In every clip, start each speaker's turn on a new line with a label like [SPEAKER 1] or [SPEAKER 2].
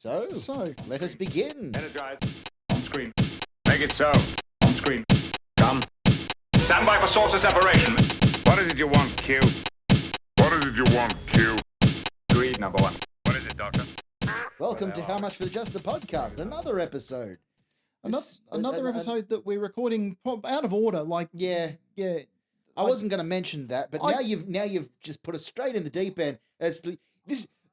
[SPEAKER 1] So, let us begin.
[SPEAKER 2] Energize. On screen. Make it so. On screen. Come. Stand by for source of separation. What is it you want, Q? What is it you want, Q? Agreed, number one. What is it, Doctor?
[SPEAKER 1] Welcome to How Much for Just the Podcast, another episode.
[SPEAKER 3] Another episode that we're recording out of order.
[SPEAKER 1] Yeah. I wasn't going to mention that, but now you've just put us straight in the deep end.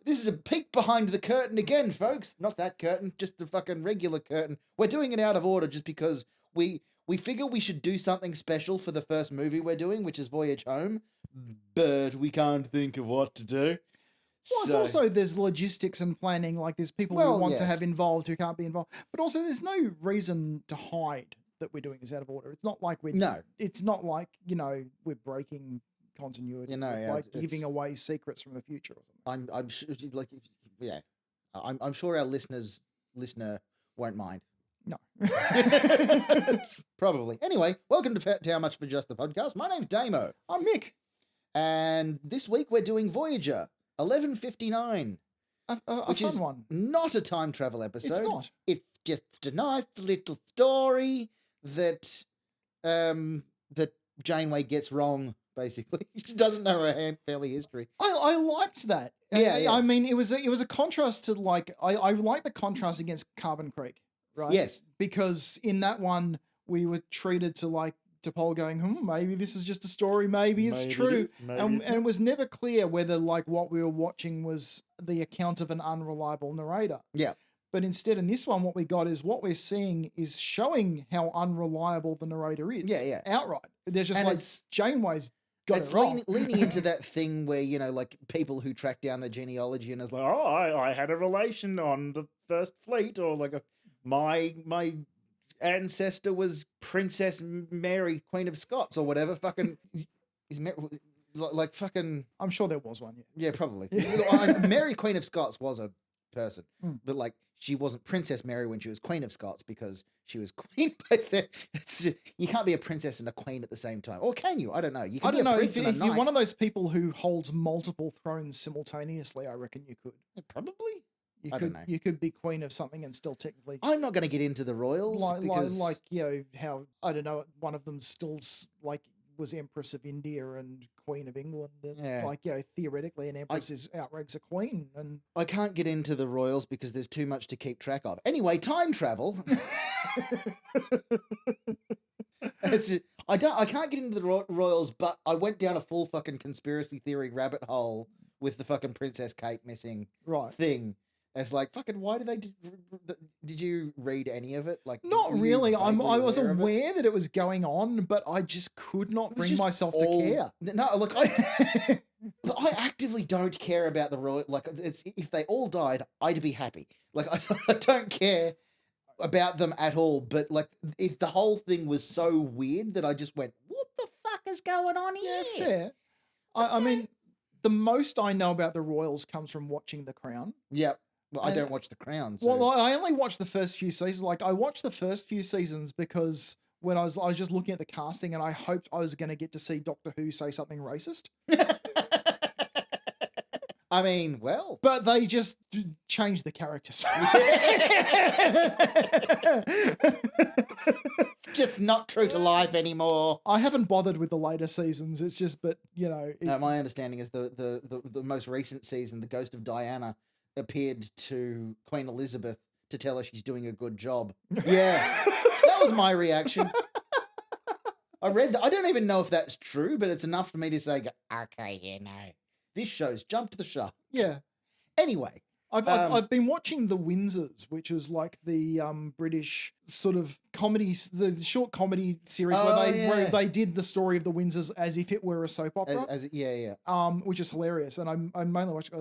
[SPEAKER 1] This is a peek behind the curtain again, folks. Not that curtain, just the fucking regular curtain. We're doing it out of order just because we figure we should do something special for the first movie we're doing, which is Voyage Home, but we can't think of what to do.
[SPEAKER 3] Well, it's also, there's logistics and planning, like there's people we want to have involved who can't be involved. But also there's no reason to hide that we're doing this out of order. It's not like it's not like, we're breaking continuity, giving away secrets from the future or something.
[SPEAKER 1] I'm sure, I'm sure our listener won't mind.
[SPEAKER 3] No.
[SPEAKER 1] Probably. Anyway, welcome to How Much for Just the Podcast. My name's Damo.
[SPEAKER 3] I'm Mick.
[SPEAKER 1] And this week we're doing Voyager 1159.
[SPEAKER 3] A fun one.
[SPEAKER 1] Not a time travel episode.
[SPEAKER 3] It's not.
[SPEAKER 1] It's just a nice little story that Janeway gets wrong, basically. She doesn't know her family history.
[SPEAKER 3] I liked that.
[SPEAKER 1] Yeah.
[SPEAKER 3] I mean, it was a contrast to, I like the contrast against Carbon Creek, right?
[SPEAKER 1] Yes.
[SPEAKER 3] Because in that one, we were treated to Paul going, maybe this is just a story, maybe it's true. And it was never clear whether what we were watching was the account of an unreliable narrator.
[SPEAKER 1] Yeah.
[SPEAKER 3] But instead in this one, what we got is what we're seeing is showing how unreliable the narrator is.
[SPEAKER 1] Yeah.
[SPEAKER 3] Outright. There's just Janeway's got it wrong.
[SPEAKER 1] Leaning into that thing where, people who track down the genealogy and is like, I had a relation on the First Fleet, or my ancestor was Princess Mary, Queen of Scots, or whatever. Fucking fucking.
[SPEAKER 3] I'm sure there was one.
[SPEAKER 1] Yeah, probably. Mary, Queen of Scots, was a person, but she wasn't Princess Mary when she was Queen of Scots because she was queen. You can't be a princess and a queen at the same time, or can you? I don't know. You can be a prince and a
[SPEAKER 3] if
[SPEAKER 1] knight.
[SPEAKER 3] You're one of those people who holds multiple thrones simultaneously, I reckon you could.
[SPEAKER 1] Probably.
[SPEAKER 3] I don't know. You could be queen of something and still technically.
[SPEAKER 1] I'm not going to get into the royals.
[SPEAKER 3] How, I don't know, one of them still was Empress of India and Queen of England. And theoretically an Empress outranks a queen. And
[SPEAKER 1] I can't get into the royals because there's too much to keep track of. Anyway, time travel. I can't get into the royals, but I went down a full fucking conspiracy theory rabbit hole with the fucking Princess Kate missing thing. It's fucking, why did you read any of it?
[SPEAKER 3] Not really. I was aware that it was going on, but I just could not bring myself to care.
[SPEAKER 1] No, look, I actively don't care about the royal. If they all died, I'd be happy. I don't care about them at all. But if the whole thing was so weird that I just went, what the fuck is going on here?
[SPEAKER 3] Yeah, fair. I mean, the most I know about the royals comes from watching The Crown.
[SPEAKER 1] Yep. Well, I don't watch The Crown. So.
[SPEAKER 3] Well, I only watched the first few seasons. I watched the first few seasons because when I was just looking at the casting and I hoped I was going to get to see Doctor Who say something racist.
[SPEAKER 1] I mean, well.
[SPEAKER 3] But they just changed the characters.
[SPEAKER 1] Just not true to life anymore.
[SPEAKER 3] I haven't bothered with the later seasons. It's just, but,
[SPEAKER 1] No, my understanding is the most recent season, the Ghost of Diana, appeared to Queen Elizabeth to tell her she's doing a good job. Yeah, that was my reaction. I read that. I don't even know if that's true, but it's enough for me to say, okay, yeah, no. This show's jumped the shark.
[SPEAKER 3] Yeah.
[SPEAKER 1] Anyway.
[SPEAKER 3] I've been watching The Windsors, which was the British sort of comedy, the short comedy series where they did the story of the Windsors as if it were a soap opera. Which is hilarious. And I mainly watched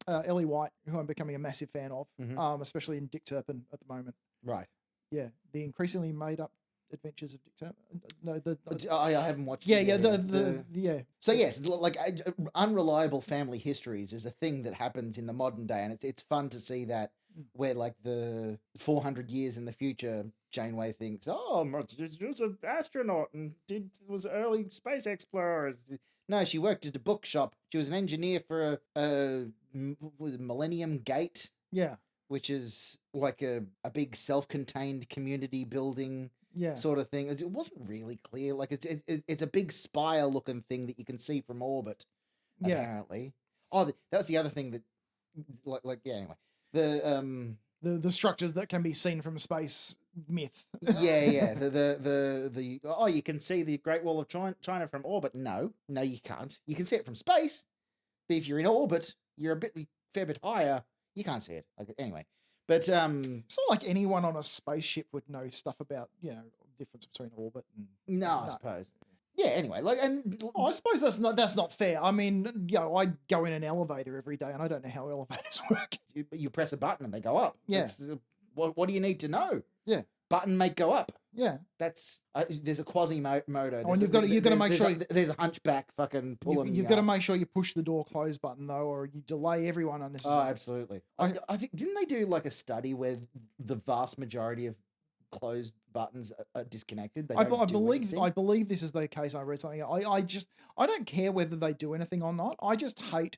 [SPEAKER 3] Ellie White, who I'm becoming a massive fan of, especially in Dick Turpin at the moment.
[SPEAKER 1] Right.
[SPEAKER 3] Yeah, the increasingly made up adventures of Dick Turpin. No,
[SPEAKER 1] I haven't watched.
[SPEAKER 3] Yeah.
[SPEAKER 1] So yes, unreliable family histories is a thing that happens in the modern day, and it's fun to see that where the 400 years in the future, Janeway thinks, she was an astronaut and was early space explorer. No, she worked at a bookshop. She was an engineer for a Millennium Gate.
[SPEAKER 3] Yeah.
[SPEAKER 1] which is like a big self-contained community building sort of thing. It wasn't really clear. Like it's a big spire-looking thing that you can see from orbit, apparently. Oh, that was the other thing that, anyway.
[SPEAKER 3] The structures that can be seen from space myth.
[SPEAKER 1] Yeah. You can see the Great Wall of China from orbit. No, you can't. You can see it from space, but if you're in orbit, you're a fair bit higher. You can't see it. Okay, anyway, but
[SPEAKER 3] it's not like anyone on a spaceship would know stuff about difference between orbit and.
[SPEAKER 1] No, I suppose. Yeah. Anyway,
[SPEAKER 3] I suppose that's not fair. I mean, I go in an elevator every day, and I don't know how elevators work.
[SPEAKER 1] You press a button and they go up.
[SPEAKER 3] Yeah.
[SPEAKER 1] What do you need to know?
[SPEAKER 3] Yeah.
[SPEAKER 1] Button make go up.
[SPEAKER 3] Yeah.
[SPEAKER 1] That's there's a Quasimodo.
[SPEAKER 3] Oh, and you've got to make sure
[SPEAKER 1] there's a hunchback fucking pulling.
[SPEAKER 3] You've got to make sure you push the door close button though, or you delay everyone unnecessarily.
[SPEAKER 1] Oh, absolutely. I think didn't they do like a study where the vast majority of closed buttons are disconnected?
[SPEAKER 3] I believe this is the case. I read something. I don't care whether they do anything or not. I just hate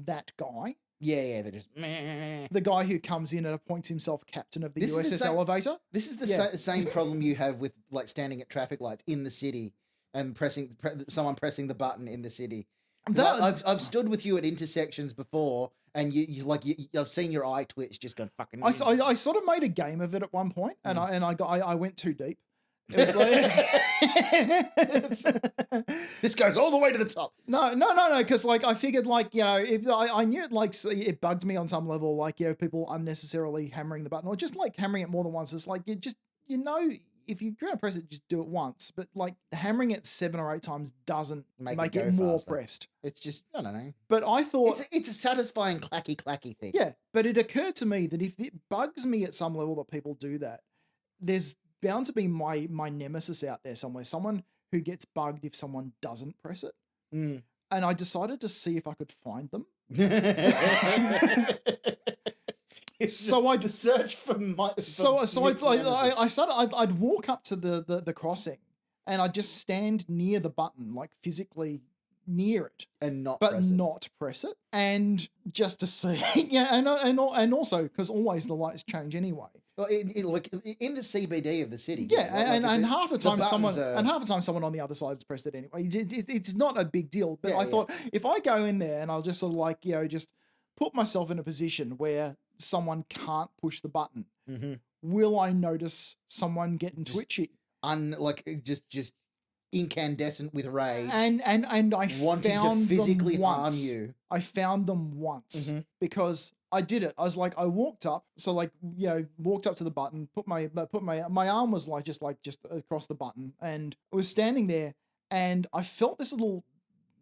[SPEAKER 3] that guy.
[SPEAKER 1] Yeah, they're just meh.
[SPEAKER 3] The guy who comes in and appoints himself captain of the USS Elevator.
[SPEAKER 1] This is the same problem you have with like standing at traffic lights in the city and someone pressing the button in the city. I've stood with you at intersections before, and I've seen your eye twitch, just going fucking.
[SPEAKER 3] I sort of made a game of it at one point, and I went too deep. It was like
[SPEAKER 1] this goes all the way to the top.
[SPEAKER 3] No, because I figured if I knew it it bugged me on some level, people unnecessarily hammering the button or just hammering it more than once. It's like if you're going to press it, just do it once. But hammering it 7 or 8 times doesn't make it more pressed.
[SPEAKER 1] It's just I don't know.
[SPEAKER 3] But I thought
[SPEAKER 1] it's a satisfying clacky thing.
[SPEAKER 3] Yeah, but it occurred to me that if it bugs me at some level that people do that, there's bound to be my nemesis out there somewhere, someone who gets bugged if someone doesn't press it. And I decided to see if I could find them. So I'd
[SPEAKER 1] search for
[SPEAKER 3] I'd walk up to the crossing and I'd just stand near the button, physically near it,
[SPEAKER 1] and not
[SPEAKER 3] press it, and just to see, and also because always the lights change anyway.
[SPEAKER 1] Well, in the CBD of the city,
[SPEAKER 3] and half the time someone on the other side has pressed it anyway. It's not a big deal, but I thought if I go in there and I'll just sort of just put myself in a position where someone can't push the button, will I notice someone getting twitchy?
[SPEAKER 1] Just incandescent with rage,
[SPEAKER 3] and I
[SPEAKER 1] wanting to physically harm you.
[SPEAKER 3] I found them once because I did it. I was I walked up, walked up to the button, put my arm was just across the button, and I was standing there, and I felt this little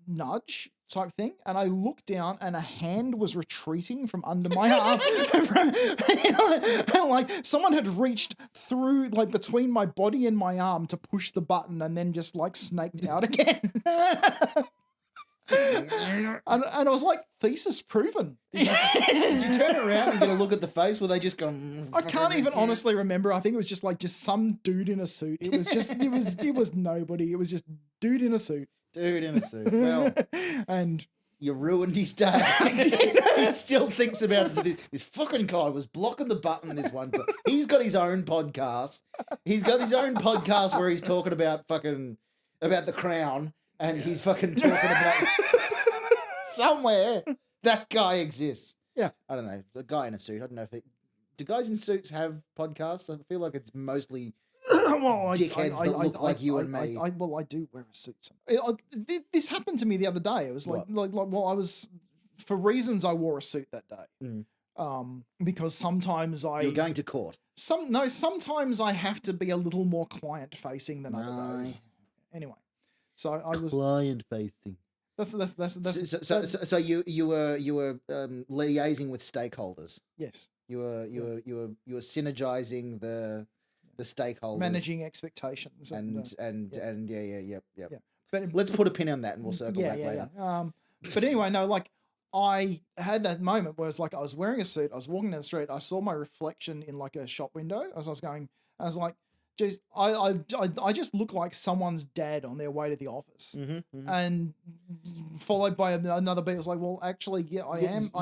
[SPEAKER 3] nudge type thing, and I looked down and a hand was retreating from under my arm. And someone had reached through between my body and my arm to push the button and then just snaked out again. And I was like, thesis proven.
[SPEAKER 1] Did you turn around and get a look at the face? Were they just going?
[SPEAKER 3] I can't even honestly remember. I think it was just some dude in a suit. It was just it was nobody. It was just dude in a suit.
[SPEAKER 1] Well,
[SPEAKER 3] and
[SPEAKER 1] you ruined his day. He still thinks about it. This fucking guy was blocking the button this one time. He's got his own podcast. He's got his own podcast where he's talking about the Crown, and he's fucking talking about somewhere that guy exists.
[SPEAKER 3] Yeah,
[SPEAKER 1] I don't know, the guy in a suit. I don't know if do guys in suits have podcasts. I feel like it's mostly. Dickheads that look like you and me.
[SPEAKER 3] I do wear a suit. This happened to me the other day. It was I was, for reasons I wore a suit that day. Because sometimes
[SPEAKER 1] you're going to court.
[SPEAKER 3] Sometimes I have to be a little more client facing than other days. Anyway, so I was
[SPEAKER 1] client facing. So you were liaising with stakeholders.
[SPEAKER 3] Yes.
[SPEAKER 1] You were synergizing the stakeholders,
[SPEAKER 3] managing expectations,
[SPEAKER 1] yeah.
[SPEAKER 3] But
[SPEAKER 1] let's put a pin on that, and we'll circle back later.
[SPEAKER 3] But anyway, no, I had that moment where it's I was wearing a suit, I was walking down the street, I saw my reflection in a shop window as I was going. I was like, just I just look like someone's dad on their way to the office, and followed by another beat. It's like, well, actually, yeah,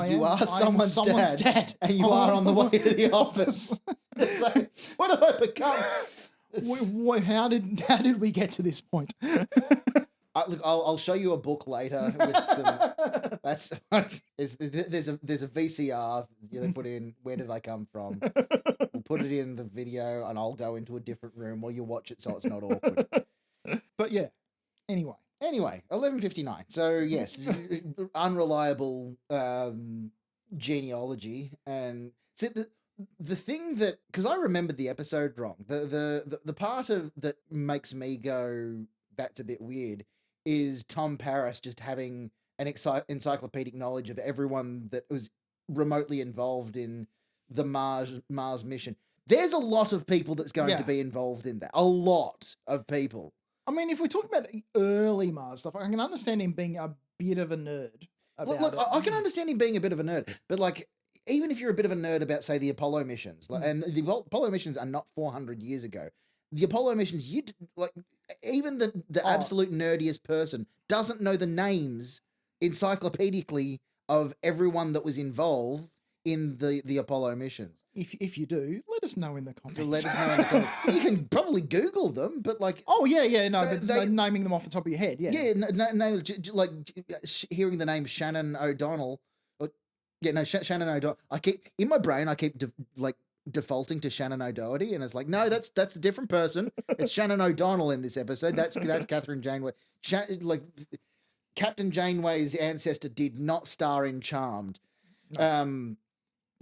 [SPEAKER 1] you are someone's dad, and you are on the way to the office. It's like, what have I become?
[SPEAKER 3] How did we get to this point?
[SPEAKER 1] Look, I'll show you a book later with some. There's a VCR they put in. Where did I come from? We'll put it in the video, and I'll go into a different room while you watch it, so it's not awkward.
[SPEAKER 3] But yeah, anyway,
[SPEAKER 1] 11:59. So yes, unreliable genealogy, and so the thing that, because I remembered the episode wrong. The part of that makes me go, that's a bit weird, is Tom Paris just having an encyclopedic knowledge of everyone that was remotely involved in the Mars mission. There's a lot of people that's going to be involved in that. A lot of people.
[SPEAKER 3] I mean, if we're talking about early Mars stuff, I can understand him being a bit of a nerd about
[SPEAKER 1] Look,
[SPEAKER 3] it.
[SPEAKER 1] I can understand him being a bit of a nerd, but like, even if you're a bit of a nerd about, say, the Apollo missions, and the Apollo missions are not 400 years ago. The Apollo missions, even the absolute nerdiest person doesn't know the names encyclopedically of everyone that was involved in the Apollo missions.
[SPEAKER 3] If you do, let us know in the comments.
[SPEAKER 1] Let us know in the comments. You can probably Google them, but like...
[SPEAKER 3] Oh, yeah, no, but naming them off the top of your head, yeah.
[SPEAKER 1] Yeah, no, like hearing the name Shannon O'Donnell... Shannon O'Donnell. In my brain, I keep defaulting to Shannon O'Doherty, and it's like, no, that's a different person. It's Shannon O'Donnell in this episode. That's Catherine Janeway. Captain Janeway's ancestor did not star in Charmed. No.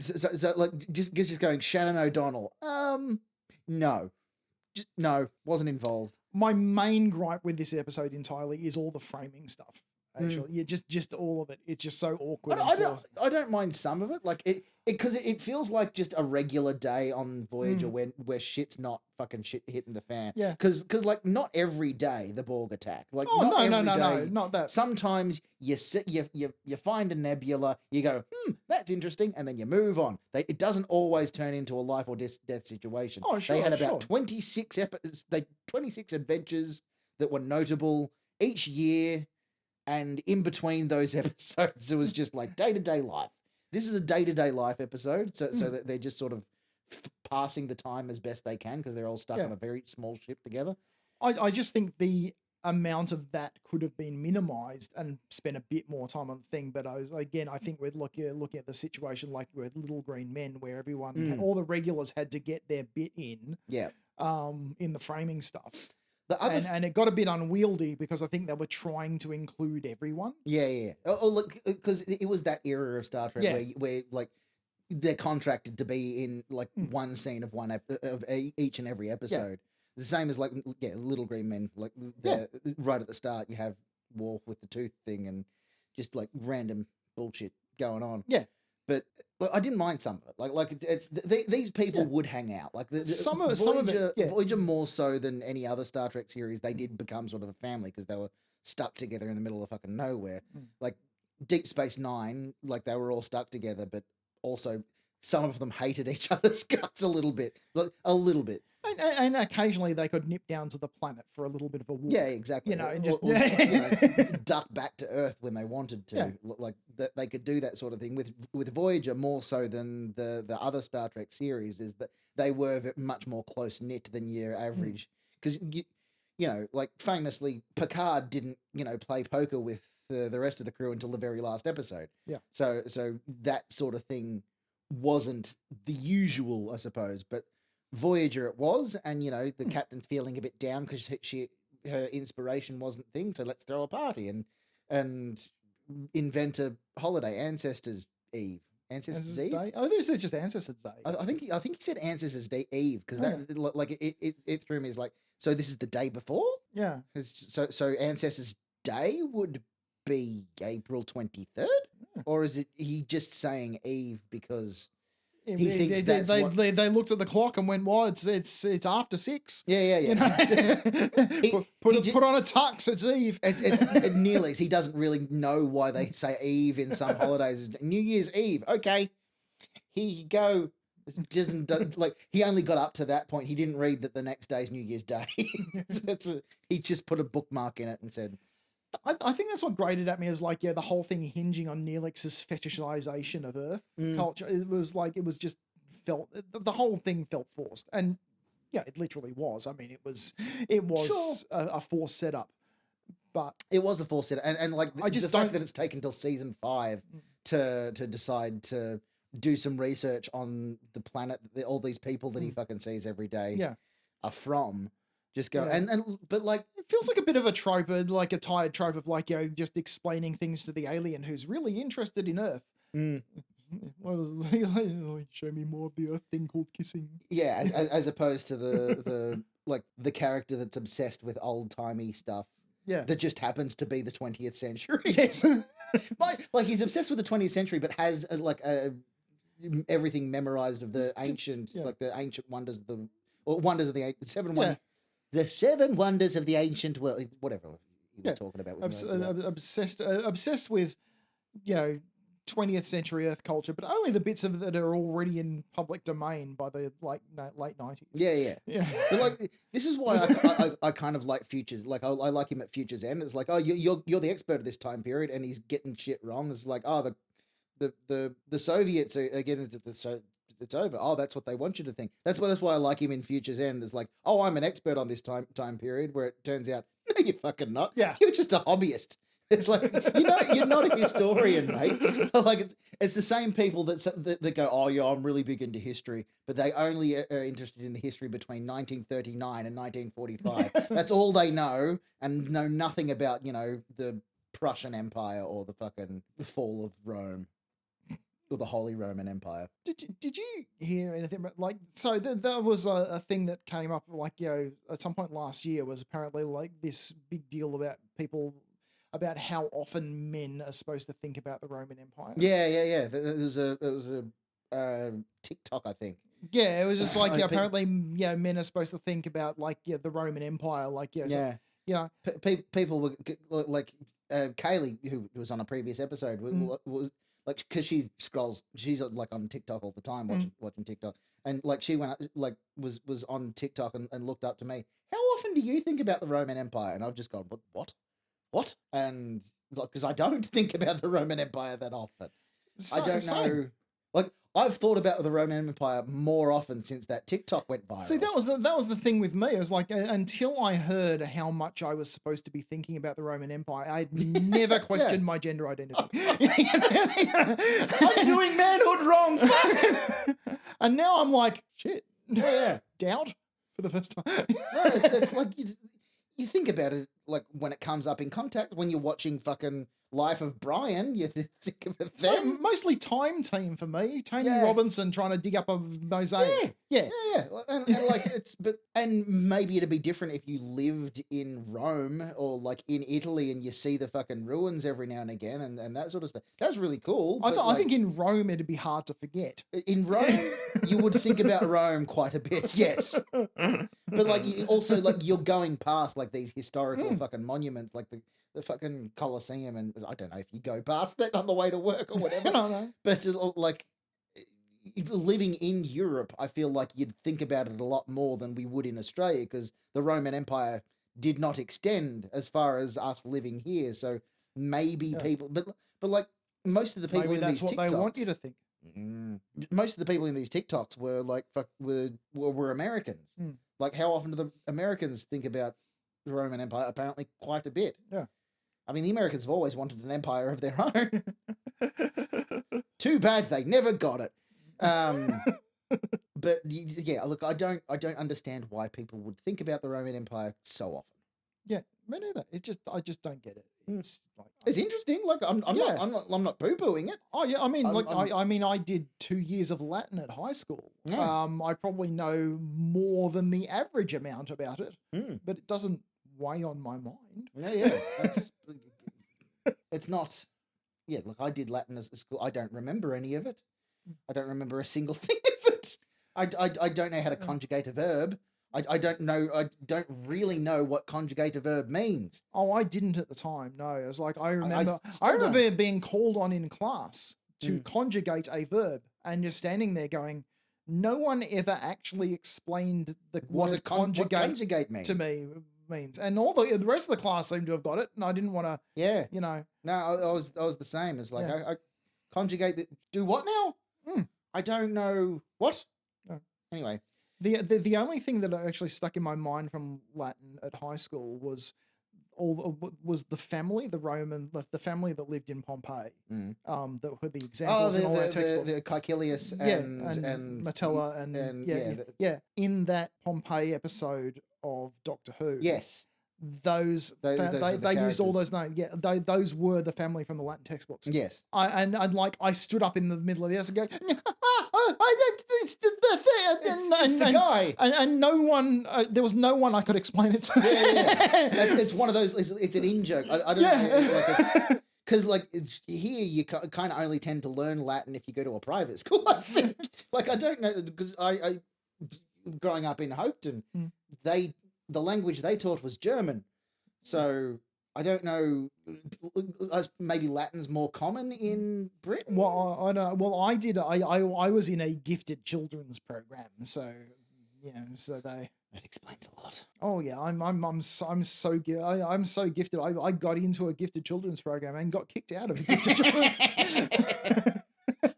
[SPEAKER 1] So like just going Shannon O'Donnell. No, wasn't involved.
[SPEAKER 3] My main gripe with this episode entirely is all the framing stuff. Actually, just all of it. It's just so awkward.
[SPEAKER 1] I don't mind some of it, like because it feels like just a regular day on Voyager where shit's not fucking shit hitting the fan.
[SPEAKER 3] Yeah.
[SPEAKER 1] Because like not every day the Borg attack. Like
[SPEAKER 3] no, not that.
[SPEAKER 1] Sometimes you find a nebula, you go, that's interesting, and then you move on. It doesn't always turn into a life or death situation.
[SPEAKER 3] Oh, sure.
[SPEAKER 1] They had about 26 adventures that were notable each year. And in between those episodes, it was just like day-to-day life. This is a day-to-day life episode, so that they're just sort of passing the time as best they can because they're all stuck on a very small ship together.
[SPEAKER 3] I just think the amount of that could have been minimized and spent a bit more time on the thing. But I think we're looking at the situation like with Little Green Men, where everyone, all the regulars had to get their bit in.
[SPEAKER 1] Yeah.
[SPEAKER 3] In the framing stuff. And it got a bit unwieldy because I think they were trying to include everyone.
[SPEAKER 1] Yeah. Oh, look, because it was that era of Star Trek where like they're contracted to be in like one scene of each and every episode. Yeah. The same as like Little Green Men. Like right at the start, you have Worf with the tooth thing and just like random bullshit going on.
[SPEAKER 3] Yeah.
[SPEAKER 1] But I didn't mind some of it. These people would hang out. Like
[SPEAKER 3] some of it,
[SPEAKER 1] Voyager more so than any other Star Trek series. They did become sort of a family because they were stuck together in the middle of fucking nowhere. Like Deep Space Nine, like they were all stuck together, but also some of them hated each other's guts a little bit.
[SPEAKER 3] And occasionally they could nip down to the planet for a little bit of a walk.
[SPEAKER 1] Yeah, exactly.
[SPEAKER 3] And just
[SPEAKER 1] duck back to Earth when they wanted to. Yeah. Like that, they could do that sort of thing with Voyager more so than the other Star Trek series. Is that they were much more close knit than your average. Because like famously, Picard didn't play poker with the rest of the crew until the very last episode.
[SPEAKER 3] Yeah.
[SPEAKER 1] So that sort of thing wasn't the usual, I suppose, but Voyager it was, and the captain's feeling a bit down because her inspiration wasn't thing, so let's throw a party and invent a holiday. Ancestors Eve. Ancestors Eve?
[SPEAKER 3] Day? Oh, this is just Ancestors Day.
[SPEAKER 1] I think he said Ancestors Day Eve because it threw me as like, so this is the day before?
[SPEAKER 3] Yeah.
[SPEAKER 1] So Ancestors Day would be April 23rd? Or is it he just saying Eve because he thinks
[SPEAKER 3] they looked at the clock and went, "Well, it's after 6."
[SPEAKER 1] Yeah.
[SPEAKER 3] Put on a tux. It's Eve.
[SPEAKER 1] It's nearly. He doesn't really know why they say Eve in some holidays. New Year's Eve. Okay, here you go. It doesn't like he only got up to that point. He didn't read that the next day's New Year's Day. He just put a bookmark in it and said,
[SPEAKER 3] I think that's what grated at me is like, the whole thing hinging on Neelix's fetishization of Earth culture. It was like, it was just the whole thing felt forced. And yeah, it literally was. I mean, it was
[SPEAKER 1] Sure.
[SPEAKER 3] a forced setup, but
[SPEAKER 1] it was a forced setup. And like,
[SPEAKER 3] I just
[SPEAKER 1] the fact that it's taken till season 5 to decide to do some research on the planet that all these people that he fucking sees every day are from. Just go but like
[SPEAKER 3] it feels like a bit of a trope, like a tired trope of like, just explaining things to the alien who's really interested in Earth. What was like, show me more of the Earth thing called kissing.
[SPEAKER 1] Yeah, as opposed to the like the character that's obsessed with old timey stuff.
[SPEAKER 3] Yeah,
[SPEAKER 1] that just happens to be the 20th century.
[SPEAKER 3] Yes,
[SPEAKER 1] like he's obsessed with the 20th century, but has everything memorized of the ancient, like the ancient wonders of the wonders of the seven wonders. The 7 wonders of the ancient world, whatever you were talking about.
[SPEAKER 3] Obsessed with, 20th century Earth culture, but only the bits of it that are already in public domain by the late 90s.
[SPEAKER 1] Yeah. But like, this is why I kind of like Futures. Like, I like him at Futures End. It's like, oh, you're the expert of this time period, and he's getting shit wrong. It's like, oh, the Soviets are getting it's over. Oh, that's what they want you to think. That's why I like him in Future's End. It's like, oh, I'm an expert on this time period, where it turns out, no, you're fucking not.
[SPEAKER 3] Yeah.
[SPEAKER 1] You're just a hobbyist. It's like, you're not a historian, mate. Like, it's the same people that go, oh, yeah, I'm really big into history, but they only are interested in the history between 1939 and 1945. That's all they know, and know nothing about, the Prussian Empire or the fucking fall of Rome. Or the Holy Roman Empire.
[SPEAKER 3] Did you hear anything about, like, so there was a thing that came up, like, at some point last year, was apparently like this big deal about how often men are supposed to think about the Roman Empire.
[SPEAKER 1] Yeah. It was a TikTok, I think.
[SPEAKER 3] Yeah, it was just like, apparently, men are supposed to think about, like, the Roman Empire, like,
[SPEAKER 1] people were like, Kaylee, who was on a previous episode, was like, because she's like on TikTok all the time, watching TikTok, and like she went like was on TikTok and looked up to me. How often do you think about the Roman Empire? And I've just gone, what? And like, because I don't think about the Roman Empire that often. I don't know. Like, I've thought about the Roman Empire more often since that TikTok went viral.
[SPEAKER 3] See, that was the thing with me. It was like, until I heard how much I was supposed to be thinking about the Roman Empire, I'd never questioned my gender identity.
[SPEAKER 1] I'm doing manhood wrong. Fuck.
[SPEAKER 3] And now I'm like, shit.
[SPEAKER 1] Yeah.
[SPEAKER 3] Doubt for the first time.
[SPEAKER 1] No, it's like you think about it, like when it comes up in contact, when you're watching fucking Life of Brian, you think of it then.
[SPEAKER 3] Like mostly Time Team for me. Tony Robinson trying to dig up a mosaic. Yeah.
[SPEAKER 1] And like and maybe it'd be different if you lived in Rome or like in Italy and you see the fucking ruins every now and again and that sort of stuff. That's really cool.
[SPEAKER 3] I think in Rome it'd be hard to forget.
[SPEAKER 1] In Rome, you would think about Rome quite a bit, yes. But like also like you're going past like these historical fucking monuments, like the fucking Colosseum, and I don't know if you go past that on the way to work or whatever.
[SPEAKER 3] No.
[SPEAKER 1] But like living in Europe, I feel like you'd think about it a lot more than we would in Australia, because the Roman Empire did not extend as far as us living here. So maybe people, but like most of the people
[SPEAKER 3] maybe
[SPEAKER 1] in
[SPEAKER 3] that's
[SPEAKER 1] these
[SPEAKER 3] what
[SPEAKER 1] TikToks,
[SPEAKER 3] they want you to think.
[SPEAKER 1] Most of the people in these TikToks were like were Americans. Like, how often do the Americans think about the Roman Empire? Apparently quite a bit.
[SPEAKER 3] Yeah.
[SPEAKER 1] I mean, the Americans have always wanted an empire of their own. Too bad they never got it. But yeah, look, I don't understand why people would think about the Roman Empire so often.
[SPEAKER 3] Yeah, me neither. I just don't get it. It's like,
[SPEAKER 1] it's interesting. Like, I'm not poo-pooing it.
[SPEAKER 3] Oh yeah, I mean, I did 2 years of Latin at high school.
[SPEAKER 1] Yeah.
[SPEAKER 3] I probably know more than the average amount about it, but it doesn't weigh on my mind.
[SPEAKER 1] Yeah. It's not. Yeah, look, I did Latin as a school. I don't remember any of it. I don't remember a single thing of it. I don't know how to conjugate a verb. I don't know. I don't really know what conjugate a verb means.
[SPEAKER 3] Oh, I didn't at the time. No, it was like I remember being called on in class to conjugate a verb, and you're standing there going, no one ever actually explained the word conjugate
[SPEAKER 1] means
[SPEAKER 3] to me means. And all the rest of the class seemed to have got it, and I didn't want to.
[SPEAKER 1] Yeah.
[SPEAKER 3] You know.
[SPEAKER 1] No, I was the same. It's like I conjugate. Do what now? I don't know what.
[SPEAKER 3] Oh.
[SPEAKER 1] Anyway.
[SPEAKER 3] The only thing that actually stuck in my mind from Latin at high school was the family, the family that lived in Pompeii, that were the examples in all that textbook.
[SPEAKER 1] The Caecilius and
[SPEAKER 3] Metella and in that Pompeii episode of Doctor Who.
[SPEAKER 1] Yes.
[SPEAKER 3] Those they used all those names. Yeah, those were the family from the Latin textbooks.
[SPEAKER 1] Yes.
[SPEAKER 3] I stood up in the middle of the house and go, it's the
[SPEAKER 1] thing. It's the guy.
[SPEAKER 3] And no one, there was no one I could explain it to.
[SPEAKER 1] Yeah. It's one of those, it's an in-joke. I don't know. Because here you kind of only tend to learn Latin if you go to a private school, I think. I don't know, because I growing up in Hopeton, the language they taught was German. So I don't know, maybe Latin's more common in Britain?
[SPEAKER 3] Well, I don't know. Well, I did. I was in a gifted children's program, so so they.
[SPEAKER 1] That explains a lot.
[SPEAKER 3] Oh yeah, I'm so gifted. I got into a gifted children's program and got kicked out of a gifted children's.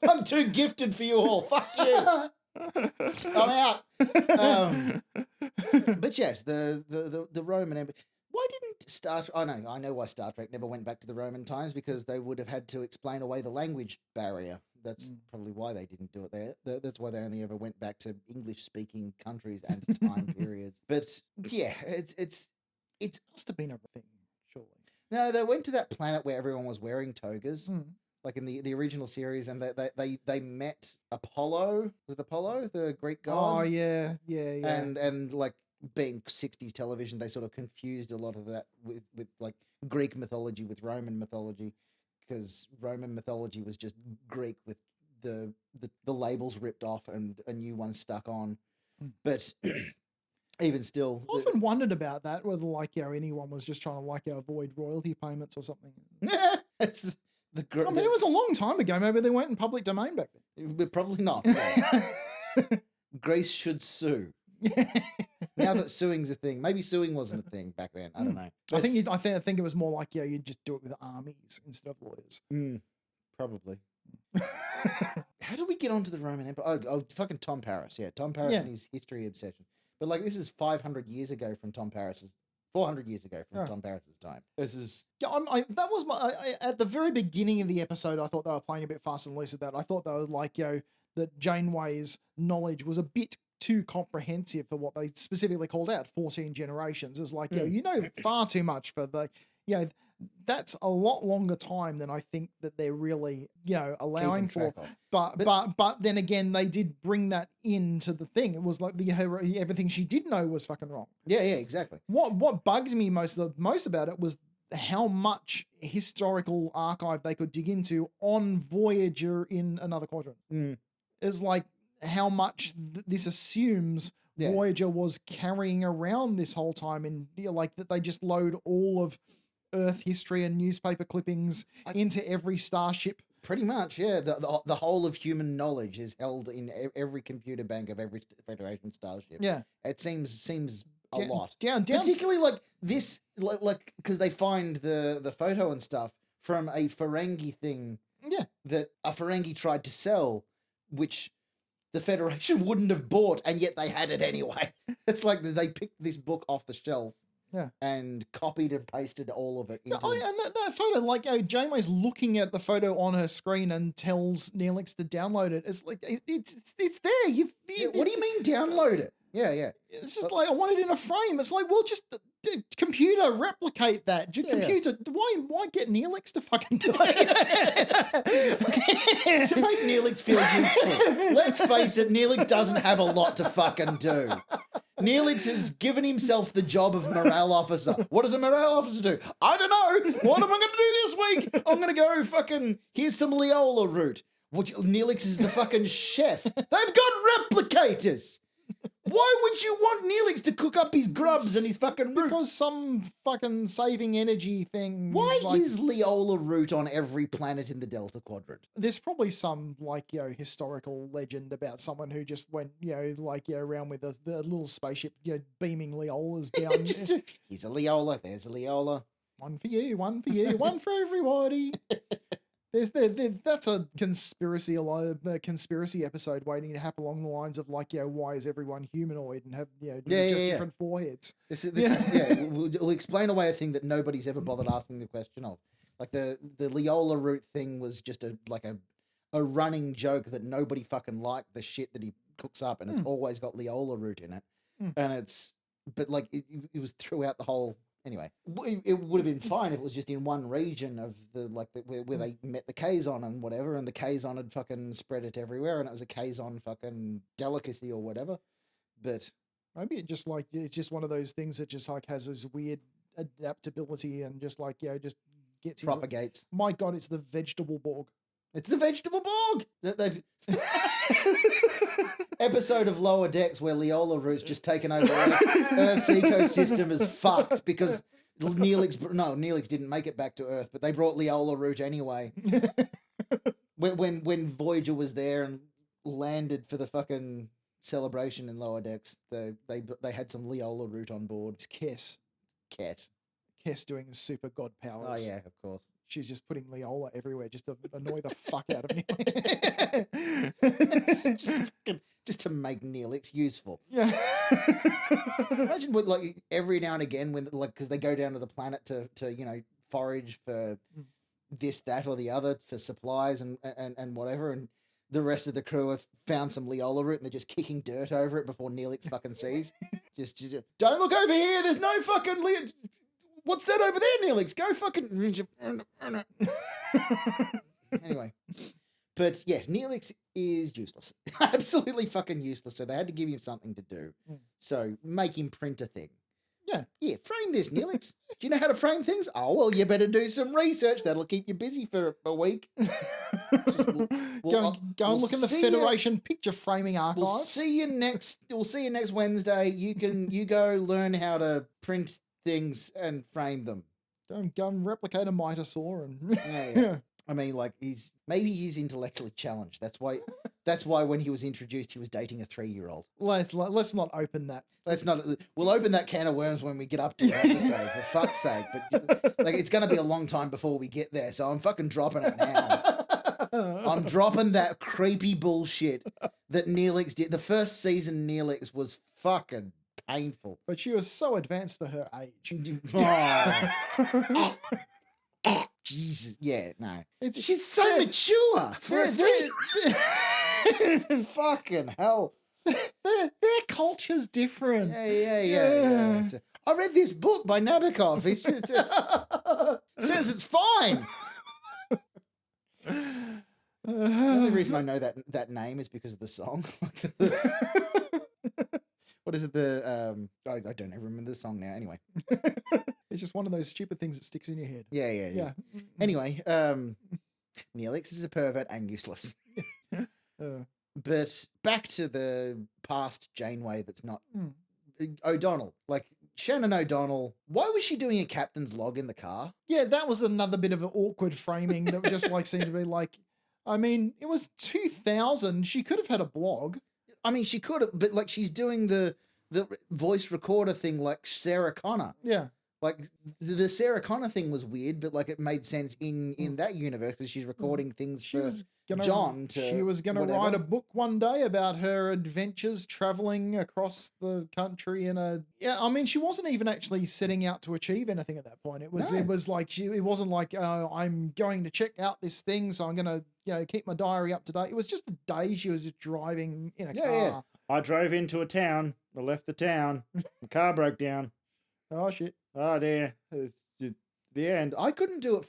[SPEAKER 1] I'm too gifted for you all. Fuck you. I'm out. But yes, the Roman Empire. Why didn't Star? Oh no, I know why Star Trek never went back to the Roman times, because they would have had to explain away the language barrier. That's probably why they didn't do it there. That's why they only ever went back to English-speaking countries and time periods. But yeah, it
[SPEAKER 3] must have been a thing, surely.
[SPEAKER 1] No, they went to that planet where everyone was wearing togas. Like in the original series, and they met Apollo. Was it Apollo, the Greek god?
[SPEAKER 3] Oh yeah.
[SPEAKER 1] And like being 60s television, they sort of confused a lot of that with like Greek mythology with Roman mythology, because Roman mythology was just Greek with the labels ripped off and a new one stuck on. But even still,
[SPEAKER 3] I often wondered about that, whether anyone was just trying to avoid royalty payments or something.
[SPEAKER 1] That's
[SPEAKER 3] I mean, it was a long time ago. Maybe they weren't in public domain back then.
[SPEAKER 1] But probably not. Greece should sue. Now that suing's a thing. Maybe suing wasn't a thing back then. I don't know.
[SPEAKER 3] I think it was more like, you'd just do it with armies instead of lawyers.
[SPEAKER 1] Probably. How do we get onto the Roman Empire? Oh, fucking Tom Paris. Yeah, Tom Paris and his history obsession. But this is 500 years ago from Tom Paris's 400 years ago from Tom Paris's time. This is...
[SPEAKER 3] Yeah, that was at the very beginning of the episode, I thought they were playing a bit fast and loose with that. I thought they were that Janeway's knowledge was a bit too comprehensive for what they specifically called out, 14 generations. It's far too much for that's a lot longer time than I think that they're really, allowing for. But then again, they did bring that into the thing. It was like everything she did know was fucking wrong.
[SPEAKER 1] Yeah, exactly.
[SPEAKER 3] What bugs me most about it was how much historical archive they could dig into on Voyager in Another Quadrant. It's like how much this assumes Voyager was carrying around this whole time, and that they just load all of Earth history and newspaper clippings into every starship. Pretty much, yeah.
[SPEAKER 1] The whole of human knowledge is held in every computer bank of every Federation starship.
[SPEAKER 3] Yeah,
[SPEAKER 1] it seems a lot.
[SPEAKER 3] Down.
[SPEAKER 1] Particularly this, because they find the photo and stuff from a Ferengi thing.
[SPEAKER 3] Yeah,
[SPEAKER 1] that a Ferengi tried to sell, which the Federation wouldn't have bought, and yet they had it anyway. It's like they picked this book off the shelf.
[SPEAKER 3] Yeah,
[SPEAKER 1] and copied and pasted all of it. Into...
[SPEAKER 3] and that photo, Janeway's looking at the photo on her screen and tells Neelix to download it. It's like it's there.
[SPEAKER 1] What do you mean download it? Yeah.
[SPEAKER 3] It's just I want it in a frame. It's like, well, just computer replicate that. Computer, why get Neelix to fucking do it?
[SPEAKER 1] To make Neelix feel useful. Let's face it, Neelix doesn't have a lot to fucking do. Neelix has given himself the job of morale officer. What does a morale officer do? I don't know. What am I going to do this week? I'm going to go fucking, here's some Leola root. Neelix is the fucking chef. They've got replicators. Why would you want Neelix to cook up his grubs and his fucking roots?
[SPEAKER 3] Because some fucking saving energy thing.
[SPEAKER 1] Why is Leola root on every planet in the Delta Quadrant?
[SPEAKER 3] There's probably some, historical legend about someone who just went, around with the little spaceship, beaming Leolas down.
[SPEAKER 1] Here's a Leola, there's a Leola.
[SPEAKER 3] One for you, one for everybody. That's a conspiracy episode waiting to happen along the lines of why is everyone humanoid and have different foreheads.
[SPEAKER 1] We'll explain away a thing that nobody's ever bothered asking the question of. Like the Leola root thing was just a running joke that nobody fucking liked the shit that he cooks up, and it's always got Leola root in it, and it was throughout the whole. Anyway, it would have been fine if it was just in one region of where they met the Kazon and whatever, and the Kazon had fucking spread it everywhere, and it was a Kazon fucking delicacy or whatever. But
[SPEAKER 3] maybe it's just one of those things that just has this weird adaptability and just just gets
[SPEAKER 1] propagates.
[SPEAKER 3] My God, it's the vegetable Borg.
[SPEAKER 1] It's the vegetable Borg. They've episode of Lower Decks where Leola root's just taken over Earth's ecosystem is fucked because Neelix didn't make it back to Earth, but they brought Leola root anyway. when Voyager was there and landed for the fucking celebration in Lower Decks, they had some Leola root on board.
[SPEAKER 3] It's Kess. Kess doing the super god powers.
[SPEAKER 1] Oh yeah, of course.
[SPEAKER 3] She's just putting Leola everywhere just to annoy the fuck out of
[SPEAKER 1] Neelix. just to make Neelix useful.
[SPEAKER 3] Yeah.
[SPEAKER 1] Imagine every now and again when because they go down to the planet to forage for this, that, or the other for supplies and whatever, and the rest of the crew have found some Leola root and they're just kicking dirt over it before Neelix fucking sees. just don't look over here. There's no fucking What's that over there, Neelix? Go fucking... Anyway. But yes, Neelix is useless. Absolutely fucking useless. So they had to give him something to do. So make him print a thing.
[SPEAKER 3] Yeah.
[SPEAKER 1] Yeah, frame this, Neelix. Do you know how to frame things? Oh, well, you better do some research. That'll keep you busy for a week.
[SPEAKER 3] Go and look in the Federation picture framing archive.
[SPEAKER 1] We'll see you next Wednesday. You go learn how to print things and frame them.
[SPEAKER 3] Go and replicate a mitosaur and
[SPEAKER 1] yeah. I mean, he's intellectually challenged. That's why when he was introduced, he was dating a 3-year-old.
[SPEAKER 3] Let's not open that.
[SPEAKER 1] We'll open that can of worms when we get up to the episode, for fuck's sake. But it's going to be a long time before we get there, so I'm fucking dropping it now. I'm dropping that creepy bullshit that Neelix did. The first season Neelix was fucking painful.
[SPEAKER 3] But she was so advanced for her age.
[SPEAKER 1] Oh. Jesus, yeah, no. She's so mature for a thing. Fucking hell.
[SPEAKER 3] Their culture's different.
[SPEAKER 1] Yeah. I read this book by Nabokov. It says it's fine. The only reason I know that name is because of the song. What is it? I don't even remember the song now. Anyway,
[SPEAKER 3] it's just one of those stupid things that sticks in your head.
[SPEAKER 1] Yeah. Anyway, Neelix is a pervert and useless. But back to the past Janeway. That's not O'Donnell. Shannon O'Donnell. Why was she doing a captain's log in the car?
[SPEAKER 3] Yeah, that was another bit of an awkward framing that just seemed to be I mean, it was 2000. She could have had a blog.
[SPEAKER 1] I mean, she could have, but she's doing the voice recorder thing like Sarah Connor.
[SPEAKER 3] Yeah.
[SPEAKER 1] The Sarah Connor thing was weird, but it made sense in that universe because she's recording things for John.
[SPEAKER 3] She was going to write a book one day about her adventures traveling across the country I mean, she wasn't even actually setting out to achieve anything at that point. It wasn't I'm going to check out this thing, so I'm going to keep my diary up to date. It was just a day she was driving in a car. Yeah.
[SPEAKER 1] I drove into a town. I left the town. The car broke down.
[SPEAKER 3] Oh shit.
[SPEAKER 1] Oh dear. It's just the end. I couldn't do it.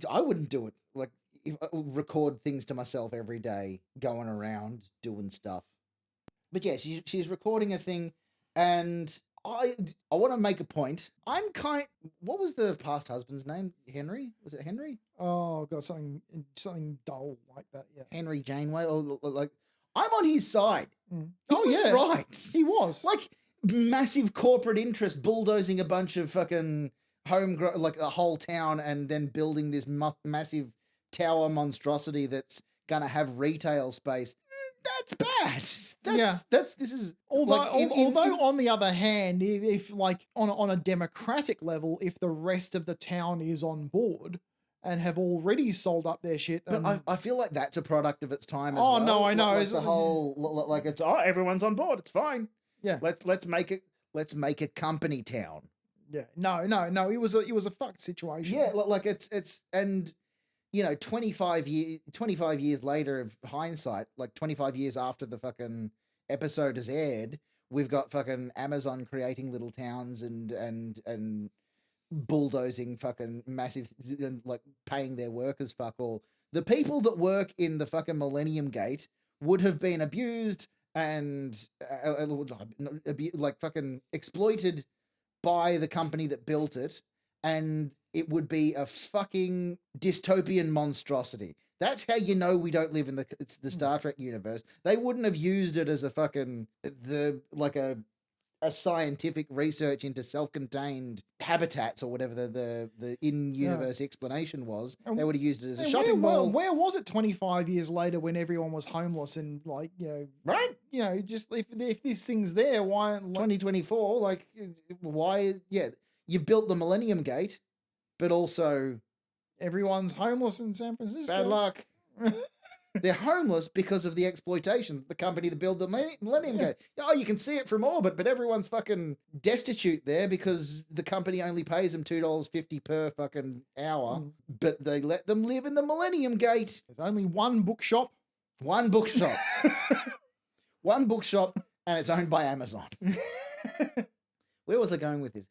[SPEAKER 1] I wouldn't do it. If I record things to myself every day, going around doing stuff. But yeah, she's recording a thing, and I want to make a point. What was the past husband's name? Henry? Was it Henry?
[SPEAKER 3] Oh god, something dull like that. Yeah.
[SPEAKER 1] Henry Janeway. I'm on his side.
[SPEAKER 3] Oh, yeah.
[SPEAKER 1] Right.
[SPEAKER 3] He was.
[SPEAKER 1] Like, massive corporate interest bulldozing a bunch of fucking like a whole town and then building this massive tower monstrosity that's gonna have retail space. That's bad. This is
[SPEAKER 3] Although,
[SPEAKER 1] like,
[SPEAKER 3] on the other hand, if like on a democratic level, if the rest of the town is on board and have already sold up their shit,
[SPEAKER 1] but I feel like that's a product of its time as
[SPEAKER 3] oh
[SPEAKER 1] well.
[SPEAKER 3] no, I know.
[SPEAKER 1] Like the whole like it's everyone's on board. It's fine.
[SPEAKER 3] Yeah.
[SPEAKER 1] Let's make a company town.
[SPEAKER 3] Yeah. No. It was a fucked situation.
[SPEAKER 1] Yeah. Like it's and. 25 years later of hindsight, like 25 years after the fucking episode has aired, we've got fucking Amazon creating little towns and bulldozing fucking massive, like paying their workers fuck all. The people that work in the fucking Millennium Gate would have been abused and like fucking exploited by the company that built it, and it would be a fucking dystopian monstrosity. That's how you know we don't live in the Star Trek universe. They wouldn't have used it as a fucking a scientific research into self-contained habitats or whatever the in-universe explanation was. They would have used it as a shopping mall.
[SPEAKER 3] Where was it 25 years later when everyone was homeless and like,
[SPEAKER 1] right?
[SPEAKER 3] Just if this thing's there, why
[SPEAKER 1] 2024? Like, why? Yeah, you've built the Millennium Gate, but also
[SPEAKER 3] everyone's homeless in San Francisco.
[SPEAKER 1] Bad luck. They're homeless because of the exploitation. The company that built the Millennium Gate. Oh, you can see it from orbit, but everyone's fucking destitute there because the company only pays them $2.50 per fucking hour. But they let them live in the Millennium Gate.
[SPEAKER 3] There's only one bookshop.
[SPEAKER 1] One bookshop. One bookshop, and it's owned by Amazon. Where was I going with this?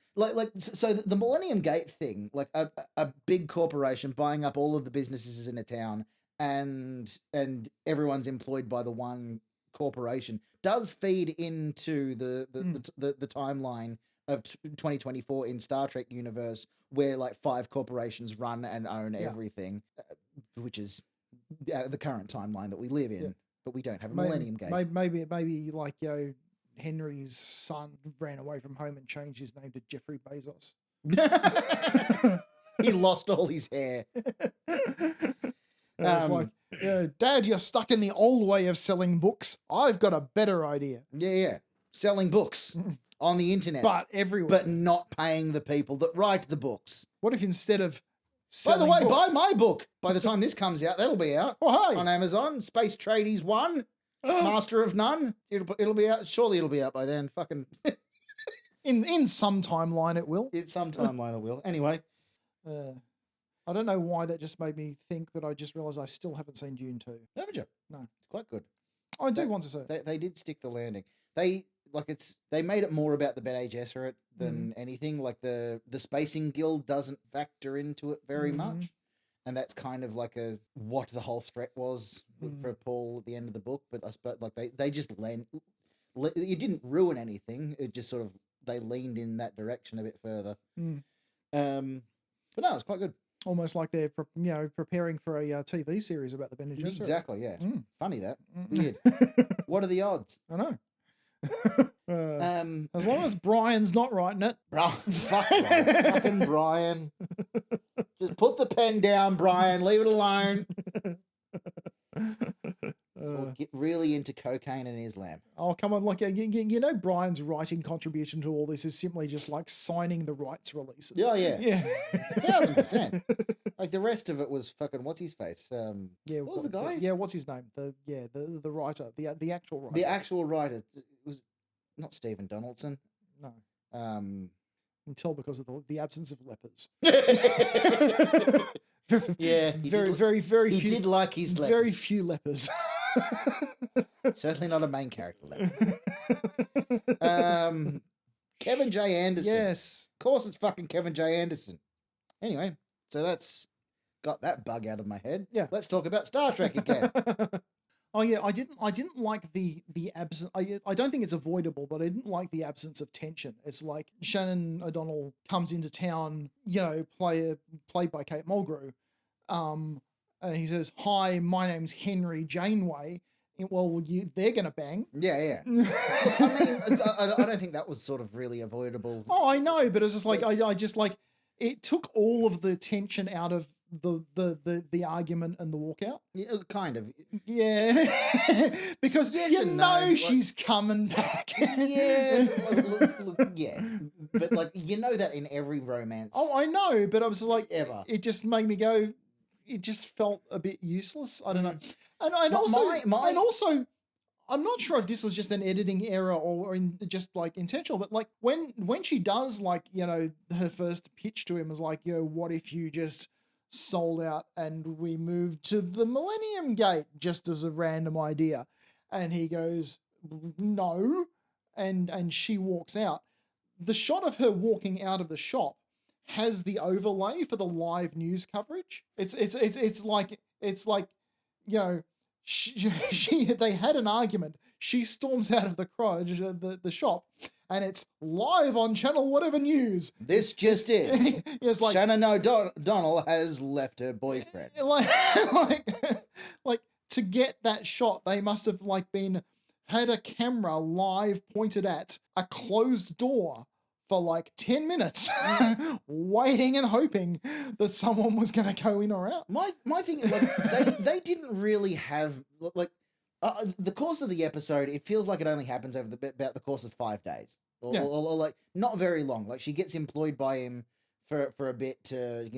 [SPEAKER 1] So the Millennium Gate thing, like a big corporation buying up all of the businesses in a town, and everyone's employed by the one corporation, does feed into the timeline of 2024 in Star Trek universe, where like 5 corporations run and own everything, which is the current timeline that we live in. But we don't have a Millennium Gate.
[SPEAKER 3] Maybe like Henry's son ran away from home and changed his name to Jeffrey Bezos.
[SPEAKER 1] He lost all his hair.
[SPEAKER 3] It's like, Dad, you're stuck in the old way of selling books. I've got a better idea.
[SPEAKER 1] Yeah. Selling books on the internet.
[SPEAKER 3] But everywhere.
[SPEAKER 1] But not paying the people that write the books.
[SPEAKER 3] What if instead of
[SPEAKER 1] By the way,
[SPEAKER 3] books,
[SPEAKER 1] buy my book. By the time this comes out, that'll be out on Amazon. Space Tradies 1. Master of None. It'll be out. Surely it'll be out by then. Fucking
[SPEAKER 3] in some timeline it will.
[SPEAKER 1] In some timeline it will. Anyway,
[SPEAKER 3] I don't know why that just made me think, but I just realised I still haven't seen Dune 2.
[SPEAKER 1] Haven't you?
[SPEAKER 3] No,
[SPEAKER 1] it's quite good.
[SPEAKER 3] I do want to see it.
[SPEAKER 1] They did stick the landing. They made it more about the Bene Gesserit than anything. Like the Spacing Guild doesn't factor into it very much. And that's kind of like what the whole threat was for Paul at the end of the book. But I suppose like they just it didn't ruin anything. It just sort of they leaned in that direction a bit further. But no, it's quite good.
[SPEAKER 3] Almost like they're preparing for a TV series about the Bene Gesserit.
[SPEAKER 1] Exactly. Yeah. Funny that. Weird. What are the odds?
[SPEAKER 3] I know. As long as Brian's not writing it.
[SPEAKER 1] Fucking Brian. Just put the pen down, Brian. Leave it alone. Or get really into cocaine and Islam.
[SPEAKER 3] Oh, come on. Like, Brian's writing contribution to all this is simply just like signing the rights releases.
[SPEAKER 1] Oh, yeah. 1,000%. Like the rest of it was fucking, what's his face? What was the guy?
[SPEAKER 3] What's his name? The writer, the actual writer.
[SPEAKER 1] The actual writer. It was not Stephen Donaldson.
[SPEAKER 3] No. You can tell because of the absence of lepers.
[SPEAKER 1] Yeah.
[SPEAKER 3] Very few.
[SPEAKER 1] He did like his lepers.
[SPEAKER 3] Very few lepers.
[SPEAKER 1] Certainly not a main character leper. Kevin J. Anderson.
[SPEAKER 3] Yes.
[SPEAKER 1] Of course it's fucking Kevin J. Anderson. Anyway, so that's got that bug out of my head.
[SPEAKER 3] Yeah.
[SPEAKER 1] Let's talk about Star Trek again.
[SPEAKER 3] Oh yeah, I didn't like the absence. I don't think it's avoidable, but I didn't like the absence of tension. It's like Shannon O'Donnell comes into town, played by Kate Mulgrew, and he says, "Hi, my name's Henry Janeway." Well, they're gonna bang.
[SPEAKER 1] Yeah. Look, I mean, I don't think that was sort of really avoidable.
[SPEAKER 3] Oh, I know, but it's just like I just like it took all of the tension out of the argument and the walkout.
[SPEAKER 1] Yeah, kind of.
[SPEAKER 3] Yeah, because
[SPEAKER 1] Yes
[SPEAKER 3] you
[SPEAKER 1] and
[SPEAKER 3] know
[SPEAKER 1] no,
[SPEAKER 3] she's coming back.
[SPEAKER 1] Yeah, look, yeah, but like you know that in every romance.
[SPEAKER 3] Oh, I know, but I was like,
[SPEAKER 1] Ever.
[SPEAKER 3] it just made me go. It just felt a bit useless. I don't know, and
[SPEAKER 1] My-
[SPEAKER 3] also, I'm not sure if this was just an editing error or just like intentional, but like when she does like her first pitch to him is like, what if you just sold out and we moved to the Millennium Gate just as a random idea, and he goes no, and she walks out. The shot of her walking out of the shop has the overlay for the live news coverage. It's like they had an argument. She storms out of the shop, and it's live on channel whatever news.
[SPEAKER 1] This just in.
[SPEAKER 3] It's like
[SPEAKER 1] Shannon O'Donnell has left her boyfriend.
[SPEAKER 3] Like to get that shot, they must have had a camera live pointed at a closed door for like 10 minutes, waiting and hoping that someone was going to go in or out.
[SPEAKER 1] My thing is like they didn't really have like the course of the episode. It feels like it only happens over about the course of 5 days, or like not very long. Like she gets employed by him for a bit to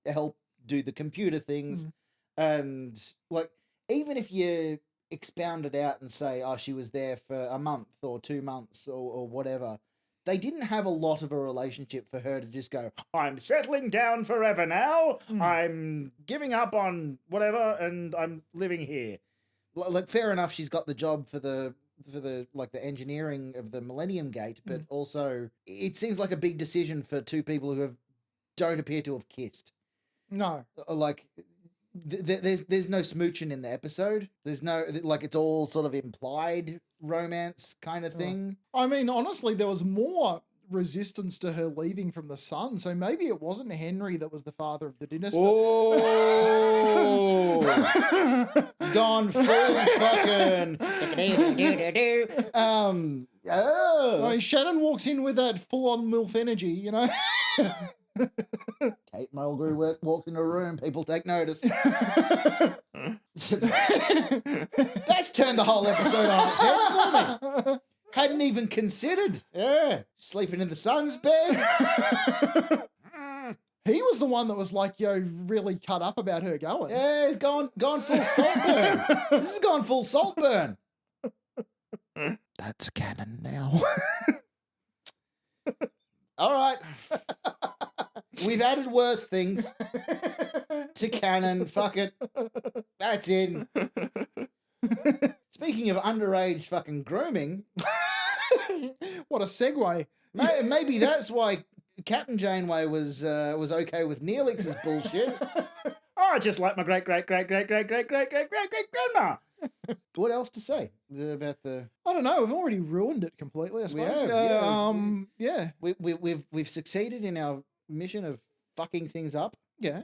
[SPEAKER 1] help do the computer things, and like even if you expound it out and say, oh, she was there for a month or 2 months or whatever. They didn't have a lot of a relationship for her to just go, I'm settling down forever now. I'm giving up on whatever and I'm living here. Like, fair enough, she's got the job for the like the engineering of the Millennium Gate, but also it seems like a big decision for two people who don't appear to have kissed.
[SPEAKER 3] No.
[SPEAKER 1] Like there's no smooching in the episode. There's no it's all sort of implied romance kind of thing.
[SPEAKER 3] I mean, honestly, there was more resistance to her leaving from the Sun, so maybe it wasn't Henry that was the father of the dynasty.
[SPEAKER 1] Oh, gone full fucking.
[SPEAKER 3] I mean, Shannon walks in with that full-on MILF energy,
[SPEAKER 1] Kate Mulgrew walks in a room, people take notice. That's turned the whole episode on its head for me. Hadn't even considered. Yeah. Sleeping in the Sun's bed.
[SPEAKER 3] He was the one that was like, really cut up about her going.
[SPEAKER 1] Yeah, he's gone full Saltburn. This has gone full Saltburn.
[SPEAKER 3] That's canon now.
[SPEAKER 1] All right. We've added worse things to canon. Fuck it. That's in. Speaking of underage fucking grooming.
[SPEAKER 3] What a segue.
[SPEAKER 1] Maybe that's why Captain Janeway was okay with Neelix's bullshit. Oh, I just like my great grandma. What else to say about the?
[SPEAKER 3] I don't know. We've already ruined it completely, I suppose.
[SPEAKER 1] Yeah. We've succeeded in our mission of fucking things up.
[SPEAKER 3] Yeah.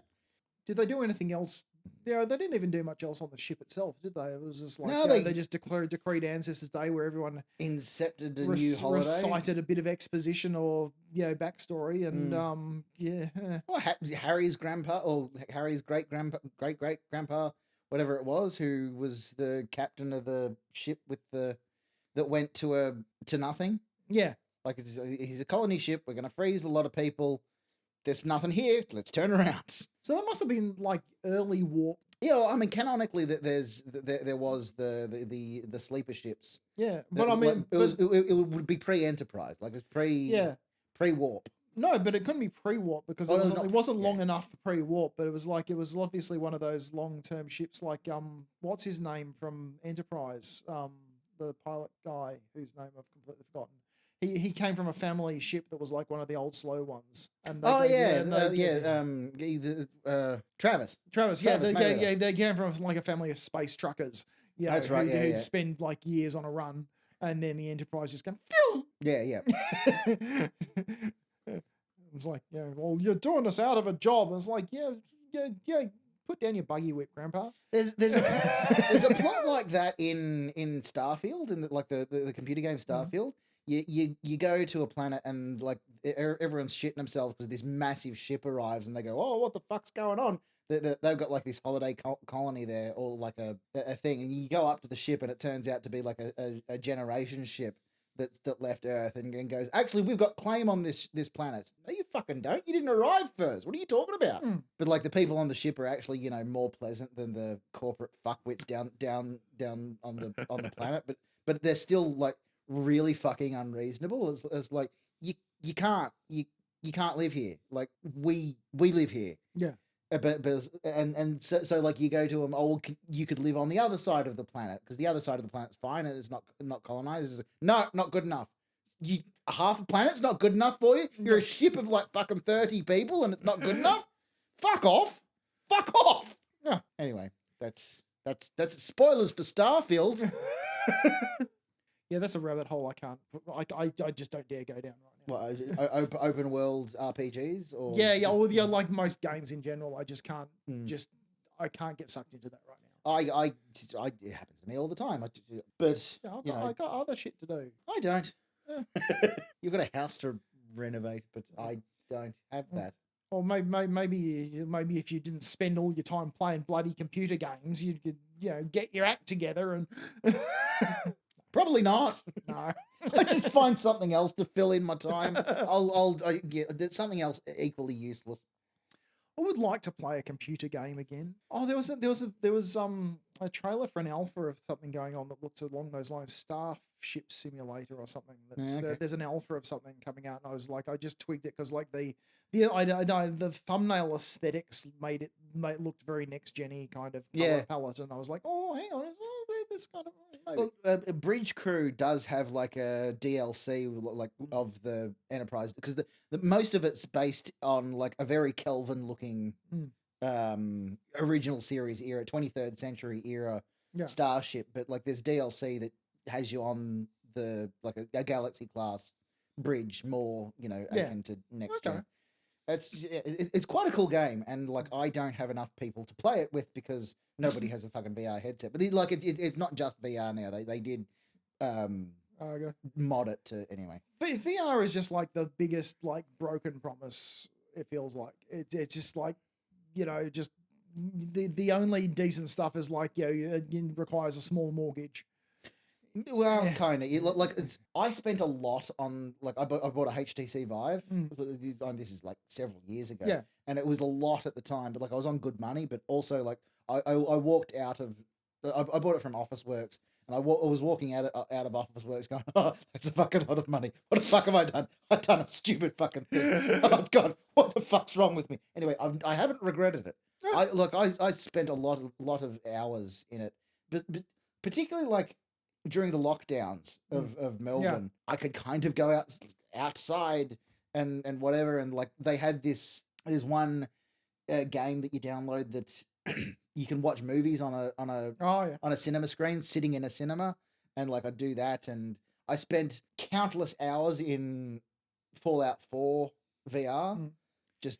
[SPEAKER 3] Did they do anything else? Yeah, they didn't even do much else on the ship itself, did they? It was just like they just decreed Ancestors Day, where everyone
[SPEAKER 1] incepted a new holiday,
[SPEAKER 3] recited a bit of exposition or backstory, and
[SPEAKER 1] Well, Harry's grandpa or Harry's great grandpa, whatever it was, who was the captain of the ship that went to nothing.
[SPEAKER 3] Yeah,
[SPEAKER 1] like he's a colony ship. We're gonna freeze a lot of people. There's nothing here. Let's turn around. So
[SPEAKER 3] that must have been like early warp.
[SPEAKER 1] Yeah, well, I mean, canonically, there was the sleeper ships.
[SPEAKER 3] Yeah, but I mean,
[SPEAKER 1] it would be pre-Enterprise, like it's pre-warp.
[SPEAKER 3] No, but it couldn't be pre-warp because it wasn't long enough for pre-warp. But it was obviously one of those long-term ships, like what's his name from Enterprise, the pilot guy whose name I've completely forgotten. He came from a family ship that was like one of the old slow ones. And
[SPEAKER 1] Travis.
[SPEAKER 3] They came from like a family of space truckers. Yeah, that's right. Who'd spend like years on a run, and then the Enterprise just going, phew!
[SPEAKER 1] Yeah.
[SPEAKER 3] It's like, well, you're doing us out of a job. And it's like, yeah, put down your buggy whip, Grandpa.
[SPEAKER 1] There's a plot like that in Starfield, in like the computer game Starfield. You go to a planet and like everyone's shitting themselves because this massive ship arrives and they go, oh, what the fuck's going on? They've got like this holiday colony there, or like a thing, and you go up to the ship and it turns out to be like a generation ship that left Earth and goes, actually, we've got claim on this planet. No, you fucking don't. You didn't arrive first. What are you talking about? But like the people on the ship are actually, more pleasant than the corporate fuckwits down on the planet. But they're still like really fucking unreasonable. It's like you can't live here. Like we live here.
[SPEAKER 3] Yeah.
[SPEAKER 1] So like you go to them, you could live on the other side of the planet because the other side of the planet's fine and it's not colonized. No, not good enough. Half a planet's not good enough for you. You're a ship of like fucking 30 people and it's not good enough. Fuck off. Yeah. Anyway, that's spoilers for Starfield.
[SPEAKER 3] Yeah, that's a rabbit hole I can't. I just don't dare go down right now.
[SPEAKER 1] What, open world RPGs or
[SPEAKER 3] like most games in general, I just can't I can't get sucked into that right now.
[SPEAKER 1] It happens to me all the time. I
[SPEAKER 3] got other shit to do.
[SPEAKER 1] I don't. You've got a house to renovate, but I don't have that.
[SPEAKER 3] Or maybe if you didn't spend all your time playing bloody computer games, you could get your act together and.
[SPEAKER 1] Probably not.
[SPEAKER 3] No.
[SPEAKER 1] I just find something else to fill in my time. I'll get something else equally useless.
[SPEAKER 3] I would like to play a computer game again. Oh, there was a trailer for an alpha of something going on that looks along those lines, Starship Simulator or something. There's an alpha of something coming out, and I was like, I just tweaked it because like the thumbnail aesthetics made it looked very next gen-y kind of color palette, and I was like, oh, hang on, this kind of. Maybe.
[SPEAKER 1] Well, Bridge Crew does have like a DLC like of the Enterprise because the most of it's based on like a very Kelvin looking original series era, 23rd century era starship, but like there's DLC that has you on the like a Galaxy class bridge more akin to next gen. It's quite a cool game, and like I don't have enough people to play it with because nobody has a fucking VR headset. But it's not just VR now. They did mod it to anyway.
[SPEAKER 3] But VR is just like the biggest like broken promise. It feels like it's just like just the only decent stuff is like it requires a small mortgage.
[SPEAKER 1] Well, kind of. Like I spent a lot on like I bought a HTC Vive. This is like several years ago.
[SPEAKER 3] Yeah,
[SPEAKER 1] and it was a lot at the time. But like I was on good money. But also like I walked out of. I bought it from Officeworks, and I was walking out of Officeworks, going, "Oh, that's a fucking lot of money. What the fuck have I done? I've done a stupid fucking thing. Oh God, what the fuck's wrong with me?" Anyway, I haven't regretted it. I spent a lot of hours in it, but particularly like. During the lockdowns of Melbourne, I could kind of go outside and whatever, and like they had there's one game that you download that you can watch movies on a cinema screen sitting in a cinema, and like I do that, and I spent countless hours in Fallout 4 VR, just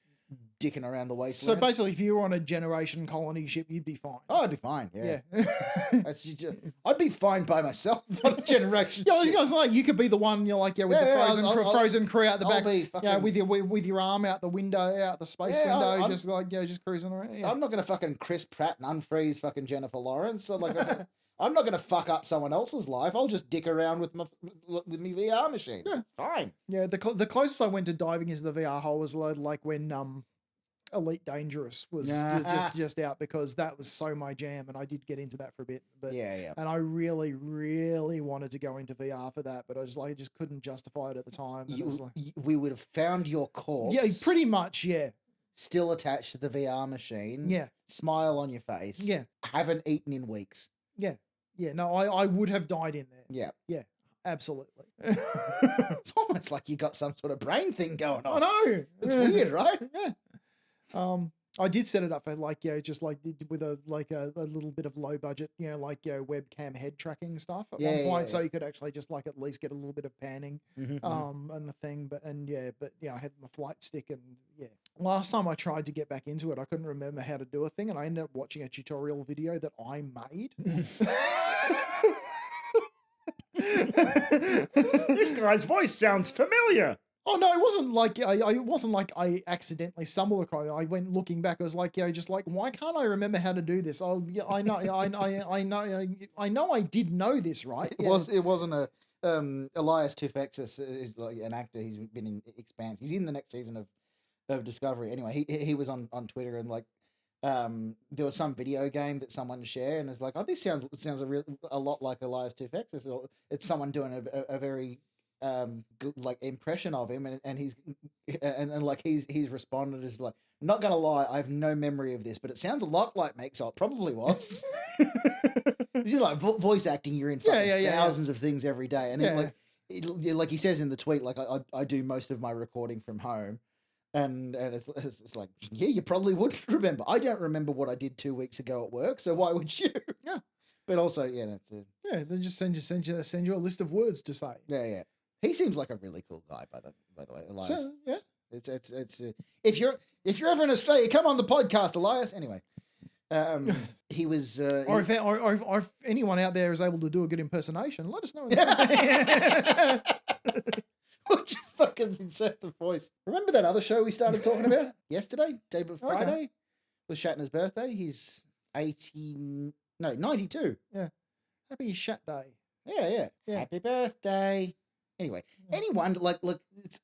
[SPEAKER 1] dicking around the wasteland.
[SPEAKER 3] So basically, if you were on a generation colony ship, you'd be fine.
[SPEAKER 1] Oh, I'd be fine. Yeah. I'd be fine by myself on a generation.
[SPEAKER 3] I was going to say you could be the one. You're like with the frozen crew out the back. With your arm out the window, out the space window, just cruising around. Yeah.
[SPEAKER 1] I'm not going to fucking Chris Pratt and unfreeze fucking Jennifer Lawrence. So like, I'm not going to fuck up someone else's life. I'll just dick around with my VR machine. Yeah. Fine.
[SPEAKER 3] Yeah. The closest I went to diving into the VR hole was like when Elite Dangerous was just out, because that was so my jam, and I did get into that for a bit. But and I really, really wanted to go into VR for that, but I just couldn't justify it at the time.
[SPEAKER 1] We would have found your corpse.
[SPEAKER 3] Yeah, pretty much. Yeah.
[SPEAKER 1] Still attached to the VR machine.
[SPEAKER 3] Yeah.
[SPEAKER 1] Smile on your face.
[SPEAKER 3] Yeah.
[SPEAKER 1] Haven't eaten in weeks.
[SPEAKER 3] Yeah. Yeah. No, I would have died in there.
[SPEAKER 1] Yeah.
[SPEAKER 3] Yeah. Absolutely.
[SPEAKER 1] It's almost like you got some sort of brain thing going on.
[SPEAKER 3] I know.
[SPEAKER 1] It's weird, right?
[SPEAKER 3] Yeah. I did set it up for like, just like with a little bit of low budget, webcam head tracking stuff at one point. So you could actually just like at least get a little bit of panning, and the thing. But I had my flight stick and Last time I tried to get back into it, I couldn't remember how to do a thing, and I ended up watching a tutorial video that I made.
[SPEAKER 1] This guy's voice sounds familiar.
[SPEAKER 3] Oh no, it wasn't like it wasn't like I accidentally stumbled across it. I went looking back. I was like, just like, why can't I remember how to do this? Oh yeah, I know, I know, I did know this, right?
[SPEAKER 1] It wasn't a Elias Tufexis is like an actor. He's been in Expanse. He's in the next season of Discovery. Anyway, he was on Twitter and like there was some video game that someone shared and it's like, oh, this sounds a lot like Elias Tufexis. Or it's someone doing a very good like impression of him, and he's like he's responded as like, not gonna lie, I have no memory of this, but it sounds a lot like Make, so it probably was. You like voice acting, you're in thousands of things every day, and like he says in the tweet, like I do most of my recording from home, and it's like, yeah, you probably would remember. I don't remember what I did 2 weeks ago at work, so why would you?
[SPEAKER 3] Yeah,
[SPEAKER 1] but also that's it.
[SPEAKER 3] Yeah, they just send you a list of words to say.
[SPEAKER 1] Yeah. He seems like a really cool guy, by the way, Elias.
[SPEAKER 3] So, yeah.
[SPEAKER 1] It's if you're ever in Australia, come on the podcast, Elias. Anyway, he was.
[SPEAKER 3] Or if anyone out there is able to do a good impersonation, let us know.
[SPEAKER 1] We'll just fucking insert the voice. Remember that other show we started talking about yesterday, day before Friday, was Shatner's birthday. He's 92.
[SPEAKER 3] Yeah. Happy Shat Day.
[SPEAKER 1] Yeah. Happy birthday. Anyway, anyone like it's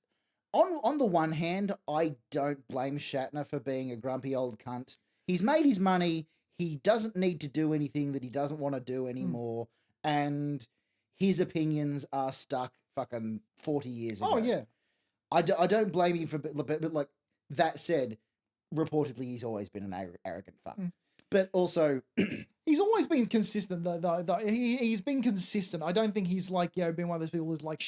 [SPEAKER 1] on the one hand, I don't blame Shatner for being a grumpy old cunt. He's made his money. He doesn't need to do anything that he doesn't want to do anymore, and his opinions are stuck fucking 40 years ago.
[SPEAKER 3] Oh yeah,
[SPEAKER 1] I don't blame him for, but like that said, reportedly he's always been an arrogant fuck. But also,
[SPEAKER 3] he's always been consistent. Though he's been consistent. I don't think he's like been one of those people who's like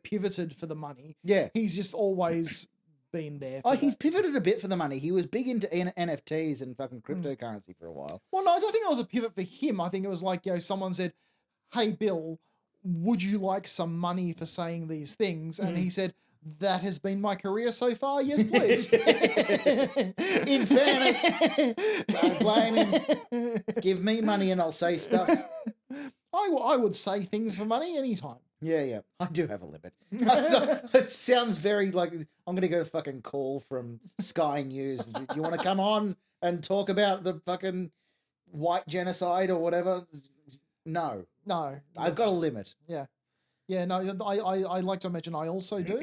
[SPEAKER 3] pivoted for the money.
[SPEAKER 1] Yeah,
[SPEAKER 3] he's just always been there.
[SPEAKER 1] He's pivoted a bit for the money. He was big into NFTs and fucking cryptocurrency for a while.
[SPEAKER 3] Well, no, I don't think it was a pivot for him. I think it was like someone said, "Hey, Bill, would you like some money for saying these things?" And he said, "That has been my career so far. Yes, please."
[SPEAKER 1] In fairness, don't blame him. Give me money and I'll say stuff.
[SPEAKER 3] I would say things for money anytime.
[SPEAKER 1] Yeah. I do have a limit. So, it sounds very like I'm going to get a fucking call from Sky News. Do you want to come on and talk about the fucking white genocide or whatever? No. I've got a limit.
[SPEAKER 3] Yeah. No, I like to imagine I also do.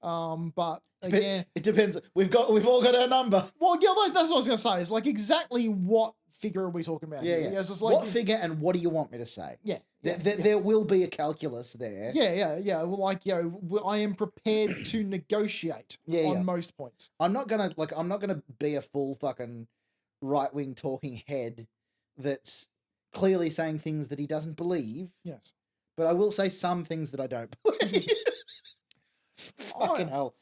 [SPEAKER 3] But again,
[SPEAKER 1] it depends. We've all got our number.
[SPEAKER 3] Well, yeah, that's what I was gonna say. It's like, exactly what figure are we talking about?
[SPEAKER 1] Yeah.
[SPEAKER 3] It's just like,
[SPEAKER 1] what figure and what do you want me to say?
[SPEAKER 3] Yeah.
[SPEAKER 1] There will be a calculus there.
[SPEAKER 3] Yeah. Well, like, I am prepared to negotiate on most points.
[SPEAKER 1] I'm not gonna be a full fucking right-wing talking head that's clearly saying things that he doesn't believe.
[SPEAKER 3] Yes.
[SPEAKER 1] But I will say some things that I don't believe. Fucking hell.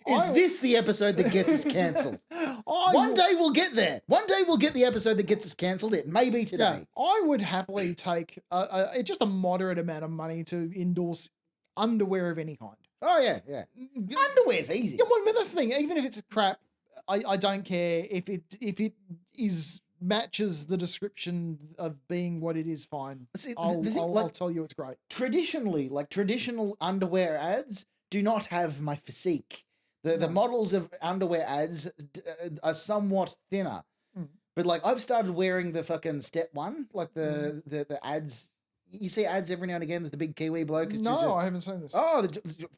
[SPEAKER 1] Is this the episode that gets us cancelled? One day we'll get there. One day we'll get the episode that gets us cancelled. It may be today.
[SPEAKER 3] Yeah, I would happily take just a moderate amount of money to endorse underwear of any kind.
[SPEAKER 1] Oh, yeah. Underwear's easy.
[SPEAKER 3] Yeah, well, I mean, that's the thing. Even if it's crap, I don't care if it matches the description of being what it is. Fine. See, I'll tell you it's great.
[SPEAKER 1] Traditionally, like traditional underwear ads do not have my physique. The models of underwear ads are somewhat thinner. But like, I've started wearing the fucking step one, like the ads. You see ads every now and again with the big Kiwi bloke.
[SPEAKER 3] I haven't seen this.
[SPEAKER 1] Oh,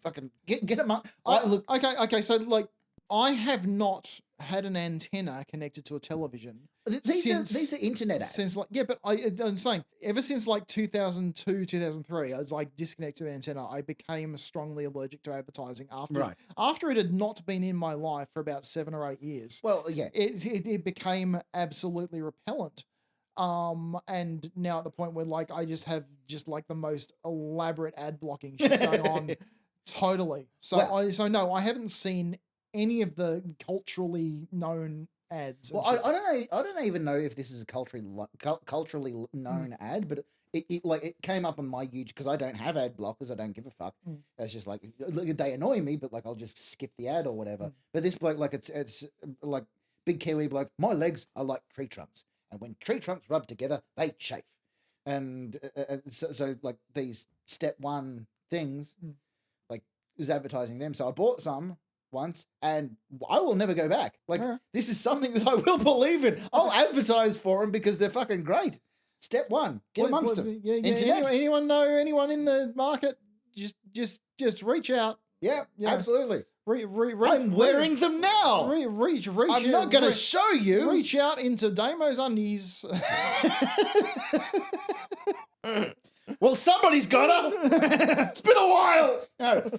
[SPEAKER 1] fucking get them up.
[SPEAKER 3] Look. Okay. So like, I have not had an antenna connected to a television.
[SPEAKER 1] These are internet ads.
[SPEAKER 3] Since but I'm saying ever since like 2002, 2003, I was like disconnected the antenna. I became strongly allergic to advertising after it had not been in my life for about 7 or 8 years.
[SPEAKER 1] Well, yeah,
[SPEAKER 3] it became absolutely repellent. And now at the point where like I just have like the most elaborate ad blocking shit going on. Totally. So I haven't seen any of the culturally known ads.
[SPEAKER 1] Well, I don't know. I don't even know if this is a culturally known ad, but it came up on my YouTube because I don't have ad blockers. I don't give a fuck. It's just like they annoy me, but like I'll just skip the ad or whatever. But this bloke, like it's like big Kiwi bloke. My legs are like tree trunks, and when tree trunks rub together, they chafe. And so like these step one things, like was advertising them. So I bought some once, and I will never go back. Like this is something that I will believe in. I'll advertise for them because they're fucking great. Step one, get amongst them.
[SPEAKER 3] Yeah. Anyone know anyone in the market? Just reach out.
[SPEAKER 1] Yeah, absolutely.
[SPEAKER 3] I'm
[SPEAKER 1] wearing them now.
[SPEAKER 3] Reach.
[SPEAKER 1] I'm not going to show you.
[SPEAKER 3] Reach out into Damo's undies.
[SPEAKER 1] Well, somebody's gotta. It's been a while. No.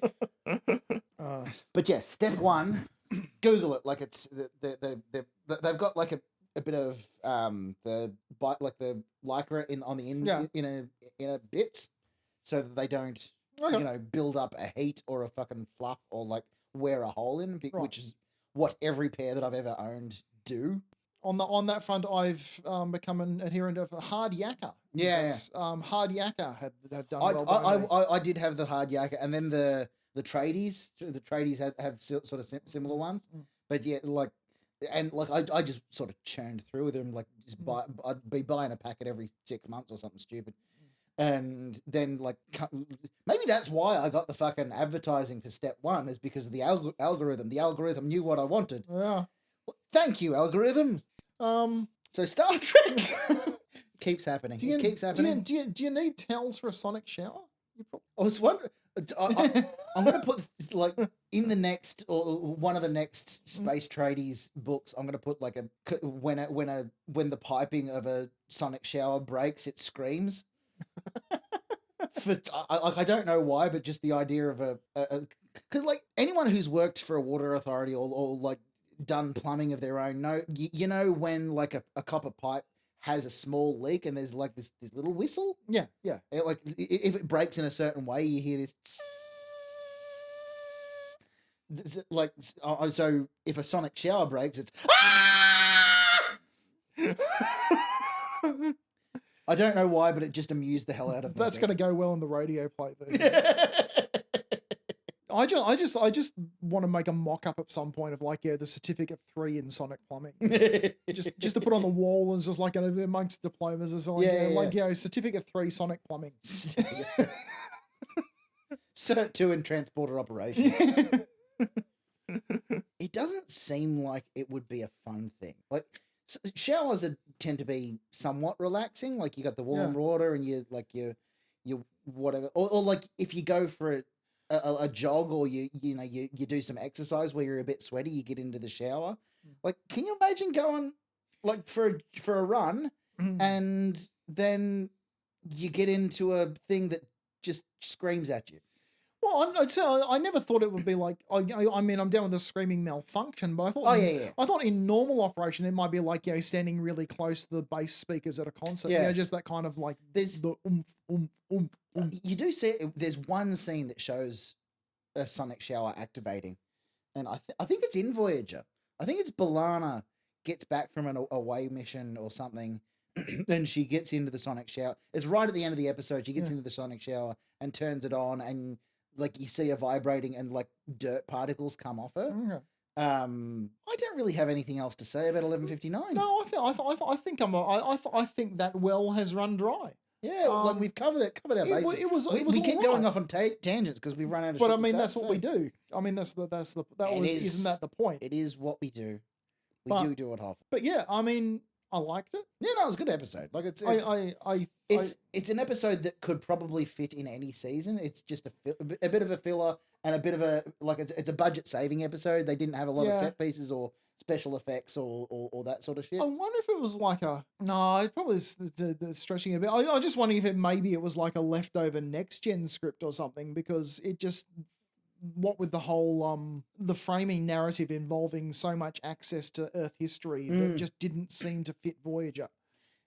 [SPEAKER 1] But yes, step one, Google it. Like it's they've got like a bit of the lycra on the inner bits, so that they don't build up a heat or a fucking fluff or like wear a hole in, which is what every pair that I've ever owned do.
[SPEAKER 3] On that front, I've become an adherent of a hard yakka. Hard yakka have done well.
[SPEAKER 1] I did have the hard yakka, and then the tradies. The tradies have sort of similar ones, but yeah, I just sort of churned through them. Like I'd be buying a packet every 6 months or something stupid. And then, like, maybe that's why I got the fucking advertising for step one, is because of the algorithm. The algorithm knew what I wanted.
[SPEAKER 3] Yeah.
[SPEAKER 1] Well, thank you, algorithm. So Star Trek keeps happening. It keeps happening.
[SPEAKER 3] Do you need towels for a sonic shower?
[SPEAKER 1] I was wondering. I'm going to put like in the next or one of the next Space Tradies books. I'm going to put like when the piping of a sonic shower breaks, it screams. I don't know why, but just the idea of because like anyone who's worked for a water authority or like done plumbing of their own know when like a copper pipe has a small leak and there's like this little whistle.
[SPEAKER 3] Yeah.
[SPEAKER 1] Like if it breaks in a certain way, you hear this. Like so, if a sonic shower breaks, it's. I don't know why, but it just amused the hell out of me.
[SPEAKER 3] That's going to go well in the radio play version. I just want to make a mock-up at some point of like, the certificate 3 in sonic plumbing. just to put on the wall and just like amongst diplomas or something. Certificate 3 sonic plumbing.
[SPEAKER 1] Cert 2 in transporter operations. It doesn't seem like it would be a fun thing. Like, showers tend to be somewhat relaxing. Like you got the warm water and you whatever, or like if you go for a jog or you do some exercise where you're a bit sweaty, you get into the shower. Like, can you imagine going like for a run and then you get into a thing that just screams at you?
[SPEAKER 3] Well, I never thought it would be like. I mean, I'm down with the screaming malfunction, but I thought. I thought in normal operation it might be like standing really close to the bass speakers at a concert. Yeah, just that kind of like.
[SPEAKER 1] There's
[SPEAKER 3] the
[SPEAKER 1] You do see there's one scene that shows a sonic shower activating, and I think it's in Voyager. I think it's B'Elanna gets back from an away mission or something, and she gets into the sonic shower. It's right at the end of the episode. She gets into the sonic shower and turns it on, and like you see her vibrating and like dirt particles come off her. I don't really have anything else to say about 11:59.
[SPEAKER 3] No, I think that well has run dry.
[SPEAKER 1] Yeah, like we've covered our bases. We keep going off on tangents because we've run out of.
[SPEAKER 3] But I mean, that's what we do. I mean, isn't that the point?
[SPEAKER 1] It is what we do. We do it often.
[SPEAKER 3] But yeah, I mean, I liked it.
[SPEAKER 1] Yeah, no, it was a good episode. Like it's an episode that could probably fit in any season. It's just a bit of a filler and a bit of a it's a budget saving episode. They didn't have a lot of set pieces or special effects or that sort of shit.
[SPEAKER 3] I wonder if it was like it's probably stretching it a bit. I just wondering if it was like a leftover next gen script or something, because it just. What with the whole the framing narrative involving so much access to Earth history that just didn't seem to fit Voyager.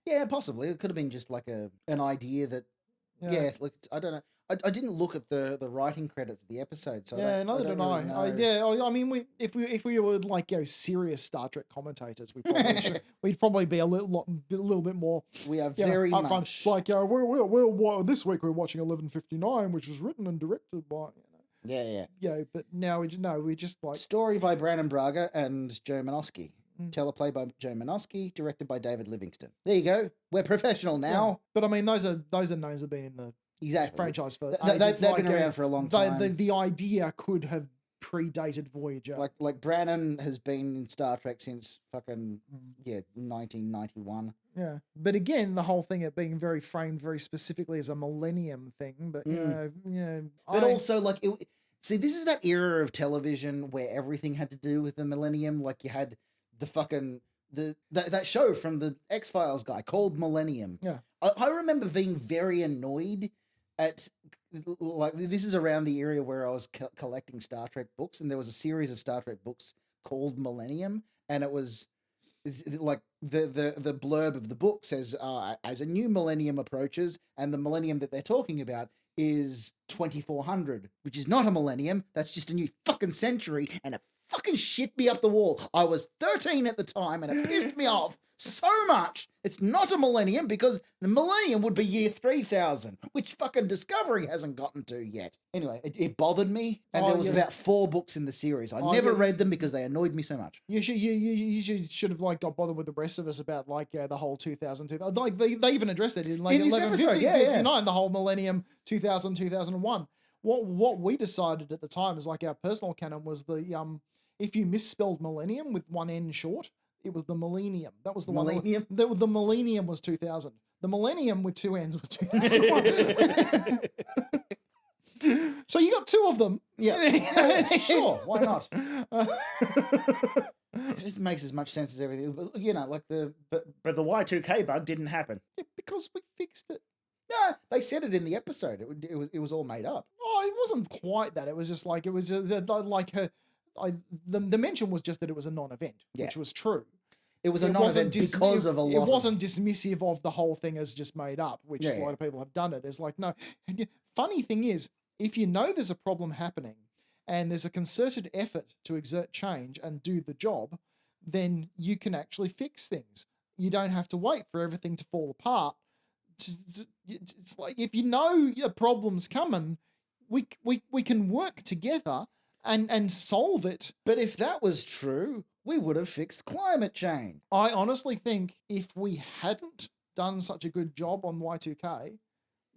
[SPEAKER 1] Yeah, possibly. It could have been just like an idea that look, I don't know. I didn't look at the writing credits of the episode, so
[SPEAKER 3] Yeah, neither did I.
[SPEAKER 1] Really know.
[SPEAKER 3] I mean, if we were like serious Star Trek commentators, we probably we'd probably be a little bit more.
[SPEAKER 1] We are very much
[SPEAKER 3] upfront. It's like this week we're watching 11:59, which was written and directed by. Yeah, but now we just like
[SPEAKER 1] story by Brandon Braga and Joe Manosky. Teleplay by Joe Manosky, directed by David Livingston. There you go. We're professional now.
[SPEAKER 3] Yeah. But I mean, those are names that have been in the franchise for
[SPEAKER 1] they've been around for a long time.
[SPEAKER 3] The idea could have predated Voyager.
[SPEAKER 1] Like Brannon has been in Star Trek since fucking 1991.
[SPEAKER 3] Yeah, but again, the whole thing it being framed very specifically as a millennium thing. But
[SPEAKER 1] but also like see, this is that era of television where everything had to do with the millennium. Like you had the fucking that show from the X-Files guy called Millennium.
[SPEAKER 3] Yeah,
[SPEAKER 1] I remember being very annoyed at like this is around the area where I was collecting Star Trek books, and there was a series of Star Trek books called Millennium, and it was like the blurb of the book says as a new millennium approaches, and the millennium that they're talking about is 2400, which is not a millennium. That's just a new fucking century, and it fucking shit me up the wall. I was 13 at the time, and it pissed me off so much. It's not a millennium because the millennium would be year 3000, which fucking Discovery hasn't gotten to yet. Anyway, it bothered me, and there was about 4 books in the series. I never read them because they annoyed me so much.
[SPEAKER 3] You should have like got bothered with the rest of us about like the whole 2002. Like they even addressed it in like 11:59, the whole millennium 2001. What we decided at the time is like our personal canon was the if you misspelled millennium with one N short, it was the millennium. That was the
[SPEAKER 1] millennium?
[SPEAKER 3] one. The millennium was 2000. The millennium with 2 N's was 2001. So you got 2 of them.
[SPEAKER 1] Yeah. Sure. Why not? It makes as much sense as everything. But, like but
[SPEAKER 4] the Y2K bug didn't happen.
[SPEAKER 3] Yeah, because we fixed it.
[SPEAKER 1] No, they said it in the episode. It was all made up.
[SPEAKER 3] Oh, it wasn't quite that. It was just like it was like her. The mention was just that it was a non-event, which was true.
[SPEAKER 1] It was a non-event because of a lot.
[SPEAKER 3] It wasn't dismissive of the whole thing as just made up, which a lot of people have done it. It's like, no. Funny thing is, if you know there's a problem happening and there's a concerted effort to exert change and do the job, then you can actually fix things. You don't have to wait for everything to fall apart. It's like if you know a problem's coming, we can work together and solve it.
[SPEAKER 1] But if that was true, we would have fixed climate change.
[SPEAKER 3] I honestly think if we hadn't done such a good job on Y2K,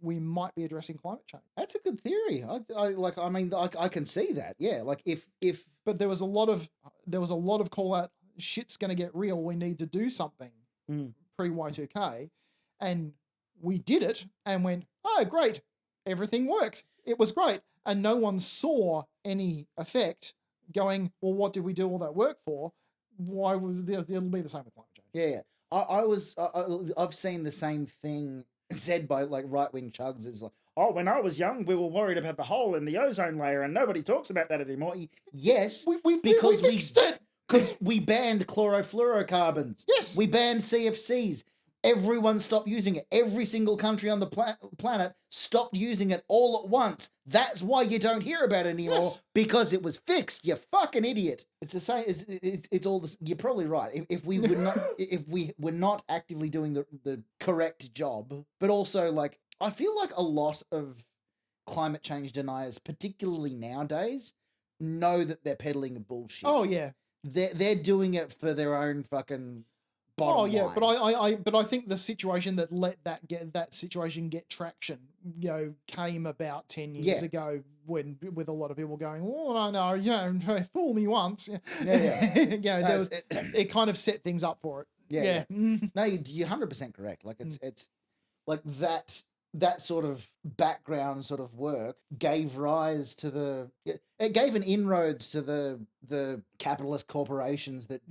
[SPEAKER 3] we might be addressing climate change.
[SPEAKER 1] That's a good theory. I can see that. Yeah, like if
[SPEAKER 3] but there was a lot of call out. Shit's going to get real. We need to do something pre Y2K, and we did it and went, oh great, everything worked. It was great, and no one saw any effect. Going, well, what did we do all that work for? Why would it'll be the same with climate change?
[SPEAKER 1] Yeah. I've seen the same thing said by like right-wing chugs. It's like,
[SPEAKER 4] oh, when I was young, we were worried about the hole in the ozone layer, and nobody talks about that anymore.
[SPEAKER 1] Yes,
[SPEAKER 3] we fixed it.
[SPEAKER 1] Because we banned chlorofluorocarbons.
[SPEAKER 3] Yes.
[SPEAKER 1] We banned CFCs. Everyone stopped using it. Every single country on the planet stopped using it all at once. That's why you don't hear about it anymore, because it was fixed. You fucking idiot. It's the same. It's all this. You're probably right. If we were not actively doing the correct job, but also like I feel like a lot of climate change deniers, particularly nowadays, know that they're peddling bullshit.
[SPEAKER 3] Oh yeah.
[SPEAKER 1] They're doing it for their own fucking bottom line.
[SPEAKER 3] But I think the situation that let that situation get traction, came about 10 years ago when with a lot of people going, oh no, fool me once. It kind of set things up for it.
[SPEAKER 1] Yeah. No, you're 100% correct. Like it's like that sort of background sort of work gave rise to it gave an inroads to the capitalist corporations that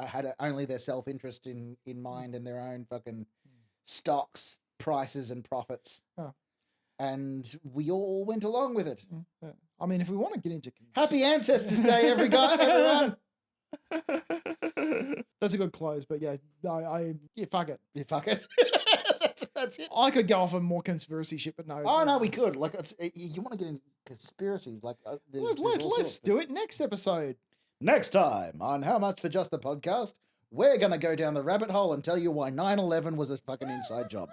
[SPEAKER 1] had only their self-interest in mind and their own fucking stocks, prices and profits. Oh. And we all went along with it.
[SPEAKER 3] Yeah. I mean, if we want to get into...
[SPEAKER 1] Happy Ancestors Day, everyone!
[SPEAKER 3] That's a good close, but fuck it.
[SPEAKER 1] You fuck it.
[SPEAKER 3] That's it. I could go off on more conspiracy shit, but no.
[SPEAKER 1] Oh no, we could. Like, you want to get into conspiracies? Like,
[SPEAKER 3] let's do it next episode.
[SPEAKER 1] Next time on How Much for Just the Podcast, we're gonna go down the rabbit hole and tell you why 9/11 was a fucking inside job.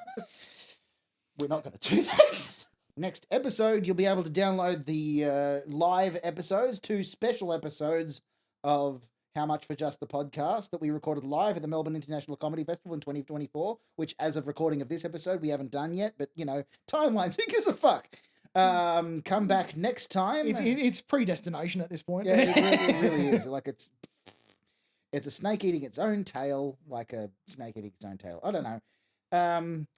[SPEAKER 1] We're not gonna do that. Next episode, you'll be able to download the live episodes, 2 special episodes of How Much for Just the Podcast that we recorded live at the Melbourne International Comedy Festival in 2024, which as of recording of this episode, we haven't done yet, but, you know, timelines, who gives a fuck? Come back next time.
[SPEAKER 3] It's predestination at this point.
[SPEAKER 1] Yeah, it really is. Like, it's a snake eating its own tail, like a snake eating its own tail. I don't know.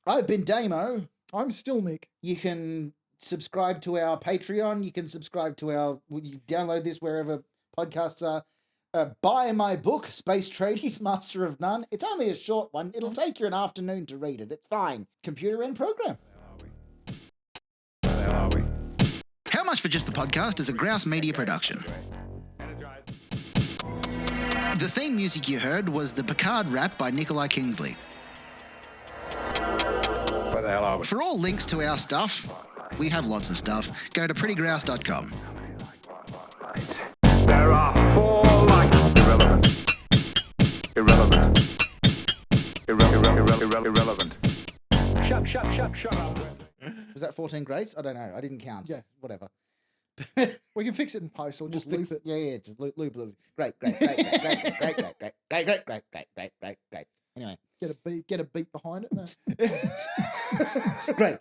[SPEAKER 1] I've been Damo.
[SPEAKER 3] I'm still Mick.
[SPEAKER 1] You can subscribe to our Patreon. You can subscribe to you download this wherever podcasts are. Buy my book, Space Tradies, Master of None. It's only a short one. It'll take you an afternoon to read it. It's fine. Computer end program. How Much for Just the Podcast is a Grouse Media production. The theme music you heard was the Picard rap by Nikolai Kingsley.
[SPEAKER 2] Where the hell are we?
[SPEAKER 1] For all links to our stuff, we have lots of stuff, go to prettygrouse.com.
[SPEAKER 2] There are 4 lights. Irrelevant. Irrelevant. Shut up.
[SPEAKER 1] Was that 14 Grace? I don't know. I didn't count.
[SPEAKER 3] Yeah.
[SPEAKER 1] Whatever.
[SPEAKER 3] We can fix it in post or just loop it.
[SPEAKER 1] Yeah, just loop. Great. Anyway.
[SPEAKER 3] Get a beat behind it. No.
[SPEAKER 1] Great.